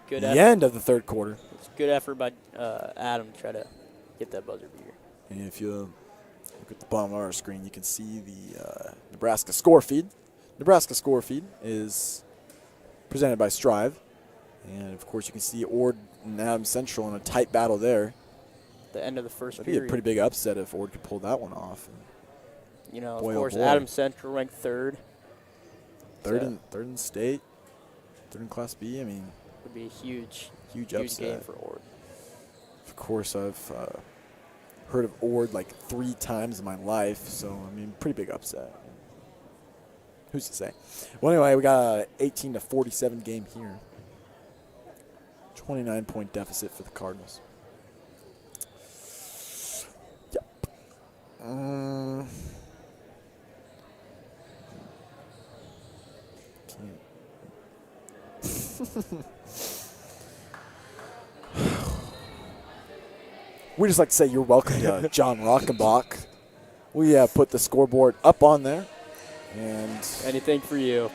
the end of the third quarter. It's a good effort by Adam to try to get that buzzer beater. And if you look at the bottom of our screen, you can see the Nebraska score feed. Nebraska score feed is presented by Strive. And, of course, you can see Ord and Adams Central in a tight battle there. The end of the first period. That'd be a pretty big upset if Ord could pull that one off. You know, boy, of course, Adams Central ranked third. Third in state, third in Class B. I mean, it would be a huge upset game for Ord. Of course, I've heard of Ord like 3 times in my life, so I mean, pretty big upset. Who's to say? Well, anyway, we got an 18-47 game here. 29-point deficit for the Cardinals. Yep. We just like to say you're welcome to John Rockenbach. We put the scoreboard up on there. And anything for you.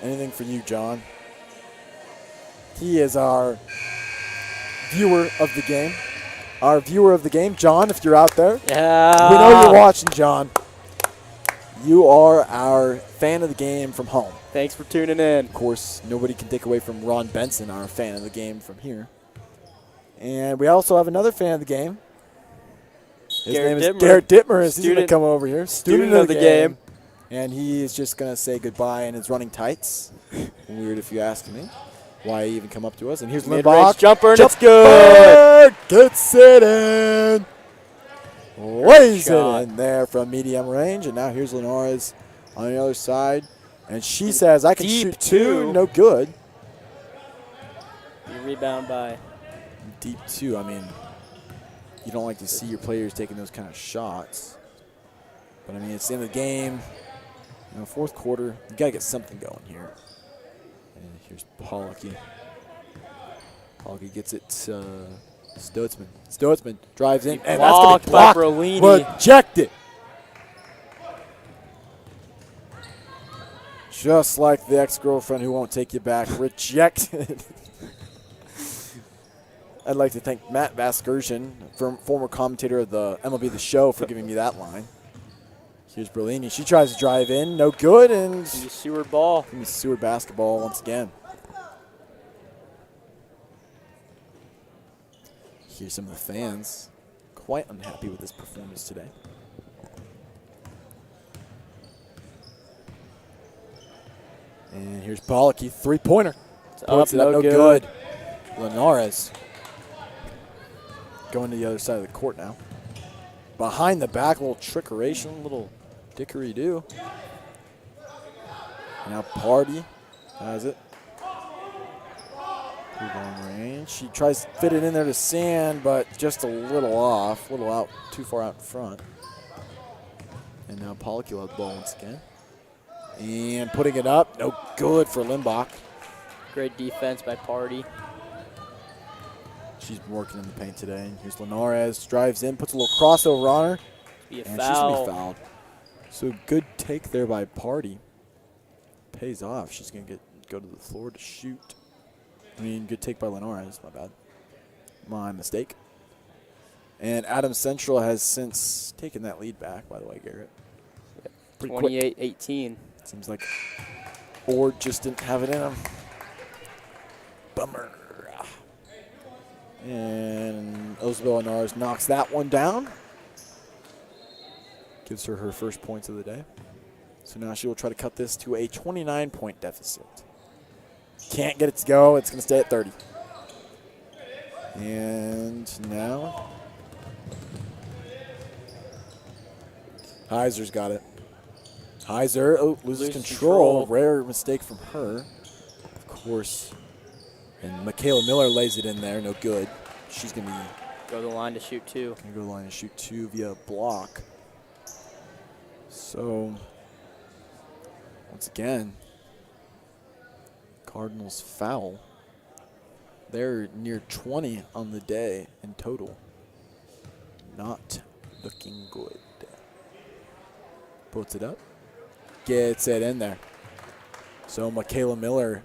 Anything for you, John. He is our viewer of the game. Our viewer of the game. John, if you're out there. Yeah. We know you're watching, John. You are our fan of the game from home. Thanks for tuning in. Of course, nobody can take away from Ron Benson, our fan of the game from here. And we also have another fan of the game. His Garrett name is Dittmer. Garrett Dittmer. He's going to Student- come over here. student of the game. And he is just going to say goodbye in his running tights. Weird if you ask me. Why he even come up to us? And here's Mid-range Limbach. jumper, and it's good. Gets it in. Lays it shot. in there from medium range. And now here's Linares on the other side. And she says, I can Deep shoot two. two. No good. The rebound by Deep two. I mean, you don't like to see your players taking those kind of shots. But, I mean, it's the end of the game. You know, fourth quarter, you got to get something going here. And here's Pollocky. Pollocky gets it to Stoetzman. Stoetzman drives in, and that's going to be blocked blocked. by Berlini. Rejected. Just like the ex-girlfriend who won't take you back. Rejected. I'd like to thank Matt Vasgersian, former commentator of the MLB The Show, for giving me that line. Here's Berlini. She tries to drive in. No good. And Seward ball. Seward basketball once again. Here's some of the fans quite unhappy with this performance today. And here's Pollocky. Three-pointer. Puts it up. No good. Linares going to the other side of the court now. Behind the back, a little trickeration, little dickery-do. Now Party has it. Pretty long range. She tries to fit it in there to Sand, but just a little off, a little out, too far out in front. And now Pollocky will have the ball once again. And putting it up, no good for Limbach. Great defense by Party. She's been working in the paint today. And here's Linares, drives in, puts a little crossover on her. Be a And foul. she's going to be fouled. So good take there by Party. Pays off. She's going to go to the floor to shoot. I mean, good take by Linares. My bad. My mistake. And Adams Central has since taken that lead back, by the way, Garrett. Pretty quick. 28-18. Seems like Ord just didn't have it in him. Bummer. And Isabel Linares knocks that one down. Gives her her first points of the day. So now she will try to cut this to a 29-point deficit. Can't get it to go. It's going to stay at 30. And now Heiser's got it. Heiser loses control. Rare mistake from her. Of course. And Michaela Miller lays it in there. No good. She's going to be Go to the line to shoot two. Going to go to the line and shoot two via a block. So, once again, Cardinals foul. They're near 20 on the day in total. Not looking good. Puts it up. Gets it in there. So, Michaela Miller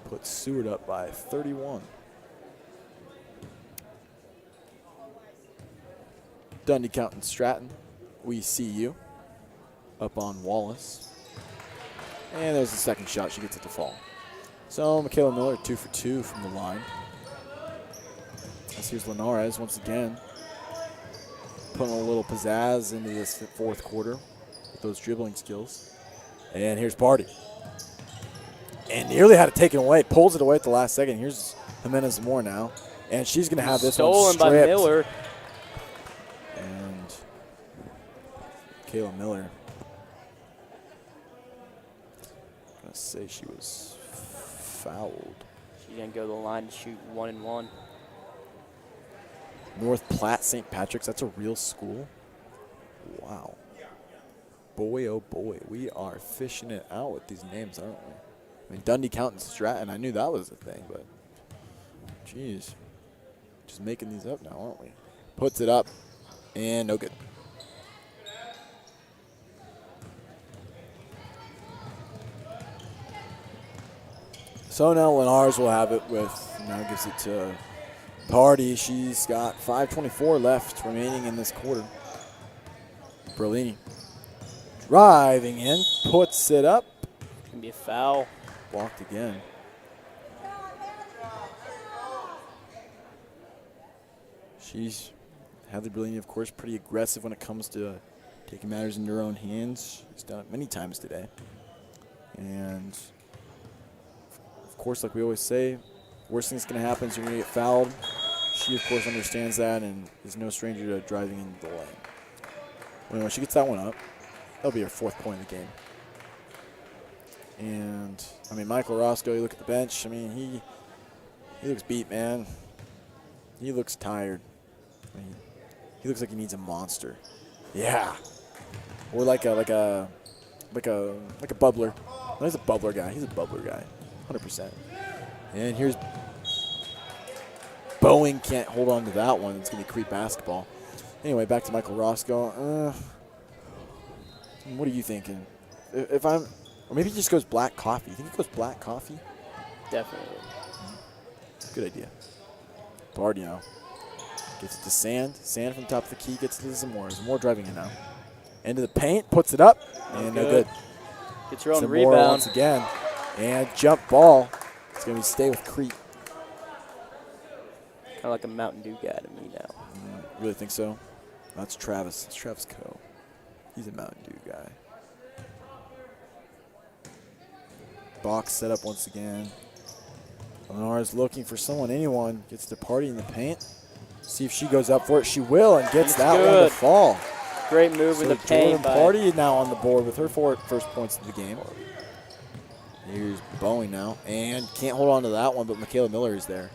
puts Seward up by 31. Dundee County Stratton, we see you up on Wallace. And there's the second shot. She gets it to fall. So Michaela Miller 2 for 2 from the line. As here's Linares once again. Putting a little pizzazz into this fourth quarter with those dribbling skills. And here's Party. And nearly had it taken away. Pulls it away at the last second. Here's Jimenez Moore now. And she's going to have this one stripped. Stolen by Miller. And Kayla Miller. I'm going to say she was fouled. She's going to go to the line to shoot 1-and-1. North Platte St. Patrick's, that's a real school? Wow. Boy, oh boy, we are fishing it out with these names, aren't we? I mean, Dundee County Stratton, I knew that was a thing, but geez. Just making these up now, aren't we? Puts it up, and no good. So now Linares will have it with, now gives it to Party. She's got 5:24 left remaining in this quarter. Berlini driving in, puts it up. It's going to be a foul. Blocked again. She's Hadley Bellini, of course, pretty aggressive when it comes to taking matters in their own hands. He's done it many times today. And, of course, like we always say, worst thing that's going to happen is you're going to get fouled. She, of course, understands that and is no stranger to driving into the lane. Anyway, she gets that one up. That'll be her 4th point of the game. And, I mean, Michael Roscoe, you look at the bench. I mean, he looks beat, man. He looks tired. I mean, he looks like he needs a monster. Yeah. Or like a bubbler. No, he's a bubbler guy. He's a bubbler guy. 100%. And here's Boeing can't hold on to that one. It's going to be Crete basketball. Anyway, back to Michael Roscoe. What are you thinking? Or maybe he just goes black coffee. You think he goes black coffee? Definitely. Good idea. Bard, gets it to Sand. Sand from the top of the key gets it to Zamora. Zamora driving it now. Into the paint, puts it up, and no good. Gets her own Zamora rebound. once again. And jump ball. It's going to stay with Crete. Kind of like a Mountain Dew guy to me now. Really think so? That's Travis. It's Travis Coe. He's a Mountain Dew guy. Box set up once again. Lenara's looking for anyone. Gets to Party in the paint. See if she goes up for it. She will and gets that one to fall. Great move in the paint. Party now on the board with her first points of the game. Here's Boeing now. And can't hold on to that one, but Michaela Miller is there.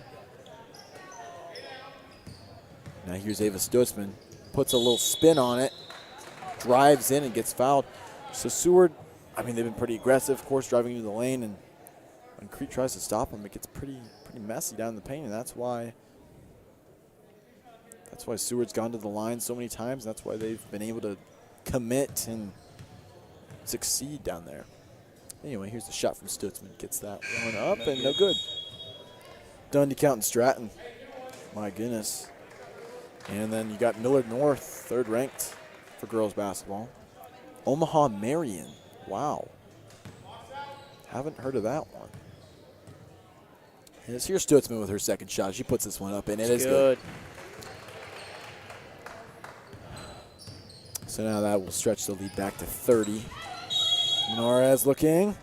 Now here's Ava Stutzman. Puts a little spin on it. Drives in and gets fouled. So Seward, I mean, they've been pretty aggressive, of course, driving into the lane. And when Crete tries to stop them, it gets pretty messy down in the paint. And that's why Seward's gone to the line so many times. That's why they've been able to commit and succeed down there. Anyway, here's the shot from Stutzman. Gets that one up and no good. Dundee County Stratton. My goodness. And then you got Millard North, 3rd ranked for girls basketball. Omaha Marion. Wow. Haven't heard of that one. And here's Stutzman with her 2nd shot. She puts this one up, and it is good. So now that will stretch the lead back to 30. Menarez looking.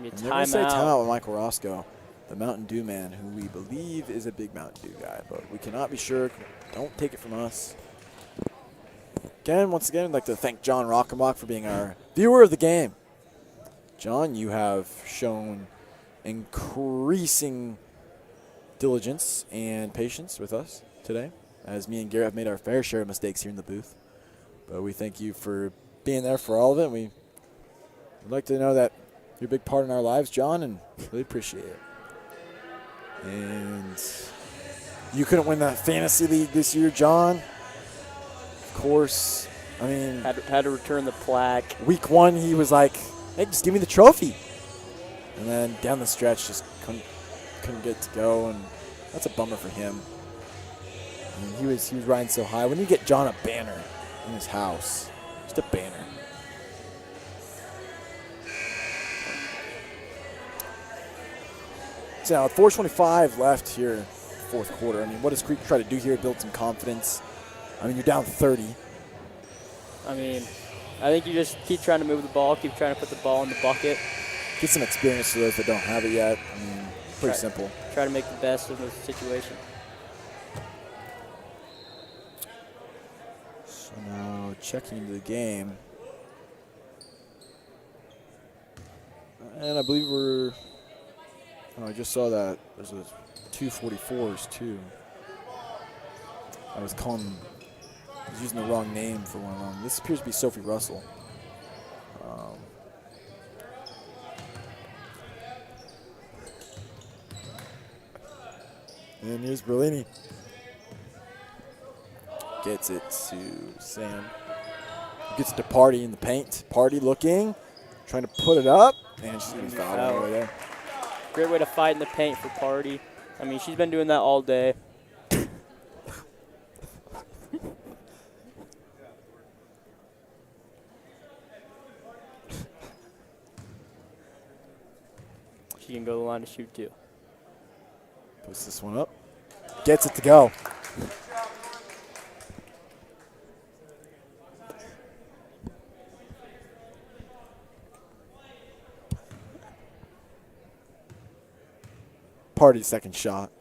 It's They're going to say timeout with Michael Roscoe, the Mountain Dew man, who we believe is a big Mountain Dew guy, but we cannot be sure. Don't take it from us. Once again, I'd like to thank John Rockenbach for being our viewer of the game. John, you have shown increasing diligence and patience with us today, as me and Garrett have made our fair share of mistakes here in the booth. But we thank you for being there for all of it. We'd like to know that you're a big part in our lives, John, and really appreciate it. And you couldn't win that fantasy league this year, John. Of course, I mean, had to return the plaque. Week 1, he was like, "Hey, just give me the trophy." And then down the stretch, just couldn't get to go, and that's a bummer for him. I mean, he was riding so high. When you get John a banner in his house, just a banner. So now 4:25 left here, 4th quarter. I mean, what does Crete try to do here? Build some confidence. I mean, you're down 30. I mean, I think you just keep trying to move the ball, keep trying to put the ball in the bucket. Get some experience for those that don't have it yet. I mean, pretty simple. Try to make the best of the situation. So now checking into the game. And I believe I just saw that there's a 244s too. I was using the wrong name for one of them. This appears to be Sophie Russell. And here's Berlini. Gets it to Sam. Gets it to Party in the paint. Party looking, trying to put it up, and she's going to be fouled all the way there. Great way to fight in the paint for Party. I mean, she's been doing that all day. She can go to the line to shoot too. Puts this one up. Gets it to go. Party's second shot.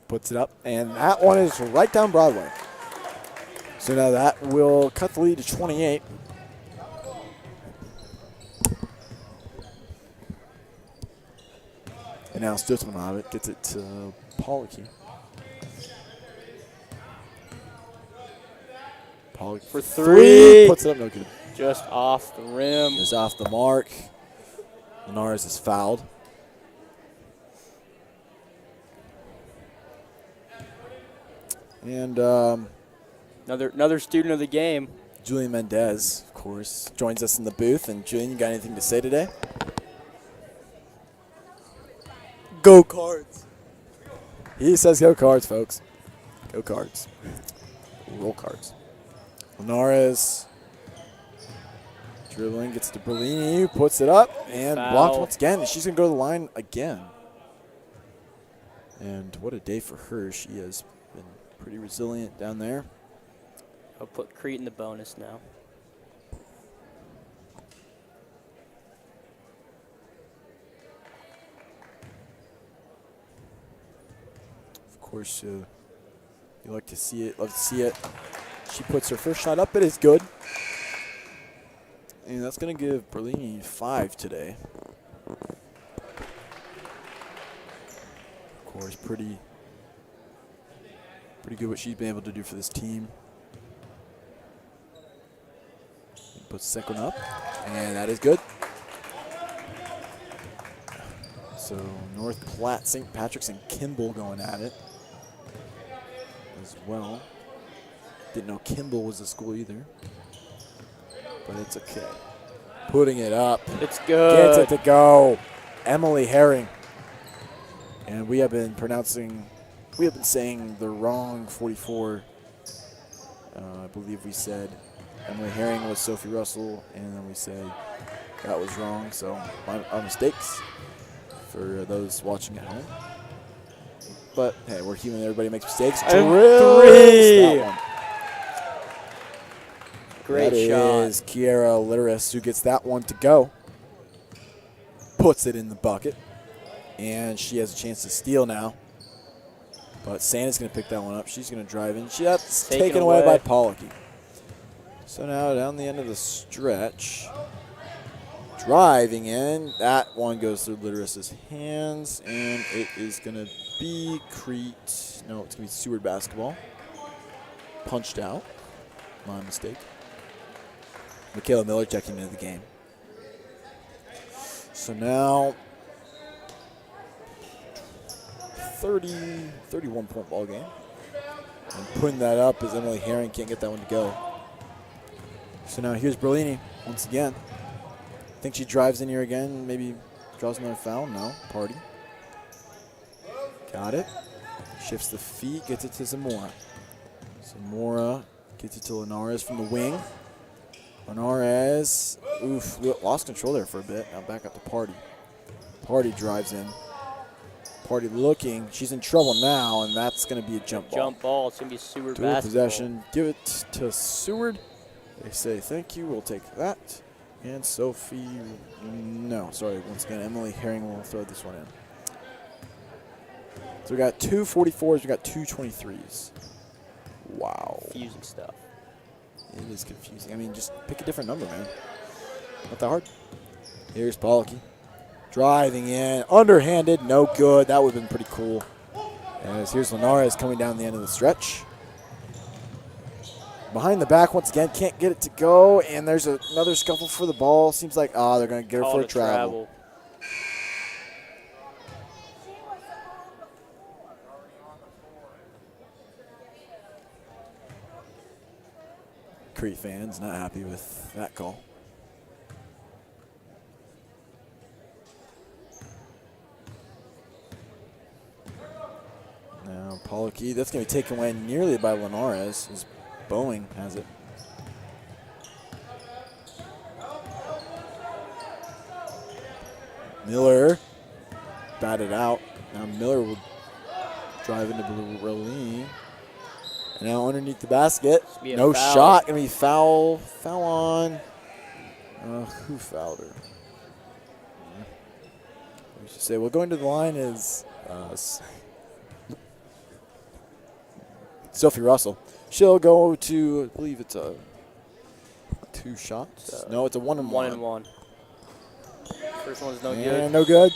Puts it up, and that one is right down Broadway. So now that will cut the lead to 28. And now Stutzmanov gets it to Pollocky. Pollocky For three. Puts it up, no good. Just off the rim. Just off the mark. Linares is fouled. And Another student of the game. Julian Mendez, of course, joins us in the booth. And Julian, you got anything to say today? Go Cards. He says go Cards, folks. Go Cards. Roll Cards. Linares dribbling, gets to Berlini, puts it up, and blocked once again. She's going to go to the line again. And what a day for her. She has been pretty resilient down there. I'll put Crete in the bonus now. Of course, you like to see it, love to see it. She puts her first shot up. It is good. And that's going to give Berlini 5 today. Of course, pretty good what she's been able to do for this team. Puts the second up, and that is good. So North Platte, St. Patrick's, and Kimball going at it as well. Didn't know Kimball was a school either, but it's okay. Putting it up. It's good. Gets it to go. Emily Herring. And we have been saying the wrong 44. I believe we said Emily Herring was Sophie Russell, and then we say that was wrong. So our mistakes for those watching at home. But hey, we're human. Everybody makes mistakes. Drills that one. Great that shot. is Kiera Litteris who gets that one to go. Puts it in the bucket. And she has a chance to steal now. But Santa's going to pick that one up. She's going to drive in. That's taken away by Pollocky. So now down the end of the stretch. Driving in. That one goes through Litteris' hands. And it is going to be Crete. No, it's going to be Seward basketball. Punched out. My mistake. Michaela Miller checking into the game. So now 31-point ball game. And putting that up as Emily Herring can't get that one to go. So now here's Berlini once again. I think she drives in here again, maybe draws another foul. No, Party. Got it. Shifts the feet, gets it to Zamora. Zamora gets it to Linares from the wing. Linares, lost control there for a bit. Now back up to Party. Party drives in. Party looking. She's in trouble now, and that's going to be a jump ball. Jump ball. It's going to be Seward basketball. possession. Give it to Seward. They say thank you. We'll take that. And Sophie, no, sorry. Once again, Emily Herring will throw this one in. So we got 2 44s. We got 2 23s. Wow. Confusing stuff. It is confusing. I mean, just pick a different number, man. Not that hard. Here's Pollocky. Driving in. Underhanded. No good. That would have been pretty cool. As here's Linares coming down the end of the stretch. Behind the back once again. Can't get it to go. And there's another scuffle for the ball. Seems like, they're going to get her for a travel. Crete fans not happy with that call. Now Pollocky, that's going to be taken away nearly by Linares as Boeing has it. Miller batted out. Now Miller will drive into Berlini. And now underneath the basket, no shot. Going to be foul. Foul on. Who fouled her? We should say, well, going to the line is Sophie Russell. She'll go to, I believe it's a 2 shots. No, it's a 1 and 1. 1 and 1. First one's no And good. no good.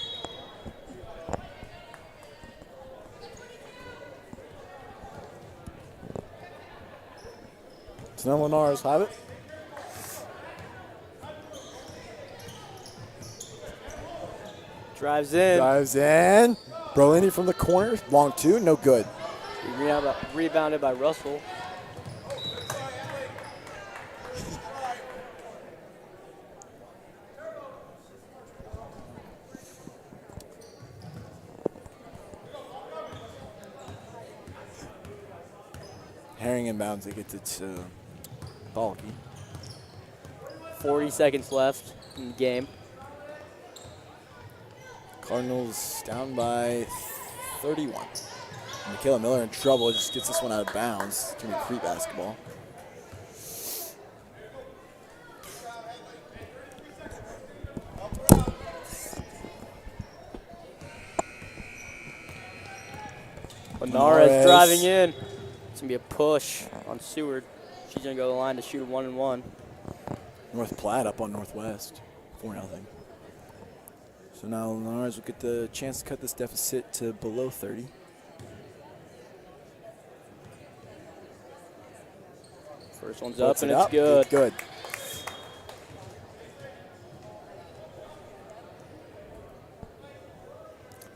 So now Lenars have it. Drives in. Drives in. Brolini from the corner. Long 2. No good. Rebounded by Russell. Herring inbounds. It gets it to Balky. 40 seconds left in the game. Cardinals down by 31. Michaela Miller in trouble. Just gets this one out of bounds. It's going to be Crete basketball. Linares driving in. It's going to be a push on Seward. She's going to go to the line to shoot a 1 and 1. North Platte up on Northwest. 4-0. So now Linares will get the chance to cut this deficit to below 30. First one's up and it's good. Good.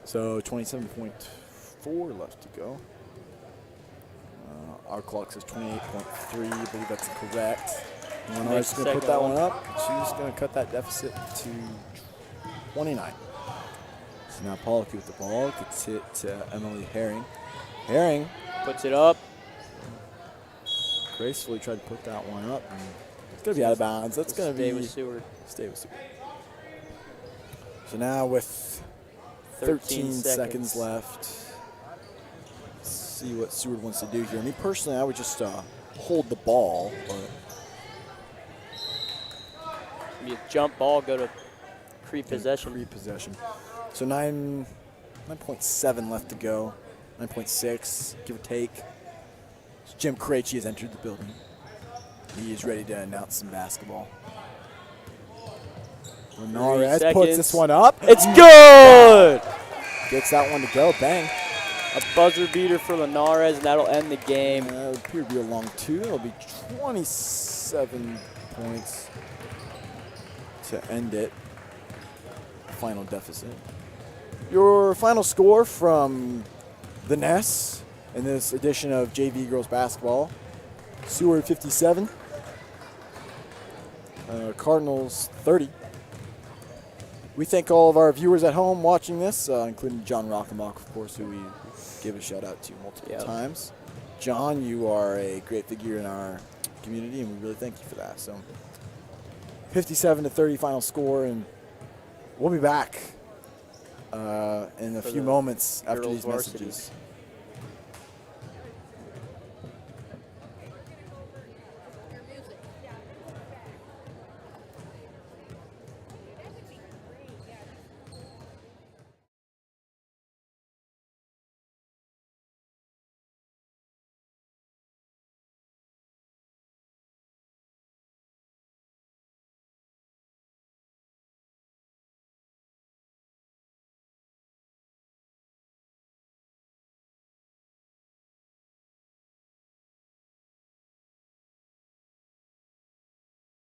So 27.4 left to go. Our clock says 28.3. I believe that's correct. Linares is going to put that one up. She's going to cut that deficit to 29. So now Pollock with the ball. Gets it to Emily Herring. Herring puts it up. Gracefully tried to put that one up. And it's going to be out of bounds. That's going to be. Stay with Seward. Stay with Seward. So now with 13 seconds left. Let's see what Seward wants to do here. I mean, personally, I would just hold the ball. But be a jump ball, go to Crete possession. Crete possession. So 9.7 left to go. 9.6, give or take. So Jim Krejci has entered the building. He is ready to announce some basketball. Linares puts this one up. It's good! Gets that one to go. Bang. A buzzer beater for Linares, and that'll end the game. That would appear to be a long 2. It'll be 27 points to end it. Final deficit. Your final score from the Ness in this edition of JV Girls Basketball. Seward 57. Cardinals 30. We thank all of our viewers at home watching this, including John Rockenbach, of course, who we give a shout out to multiple times. John, you are a great figure in our community, and we really thank you for that. So 57-30 final score, and we'll be back in a few moments after these messages.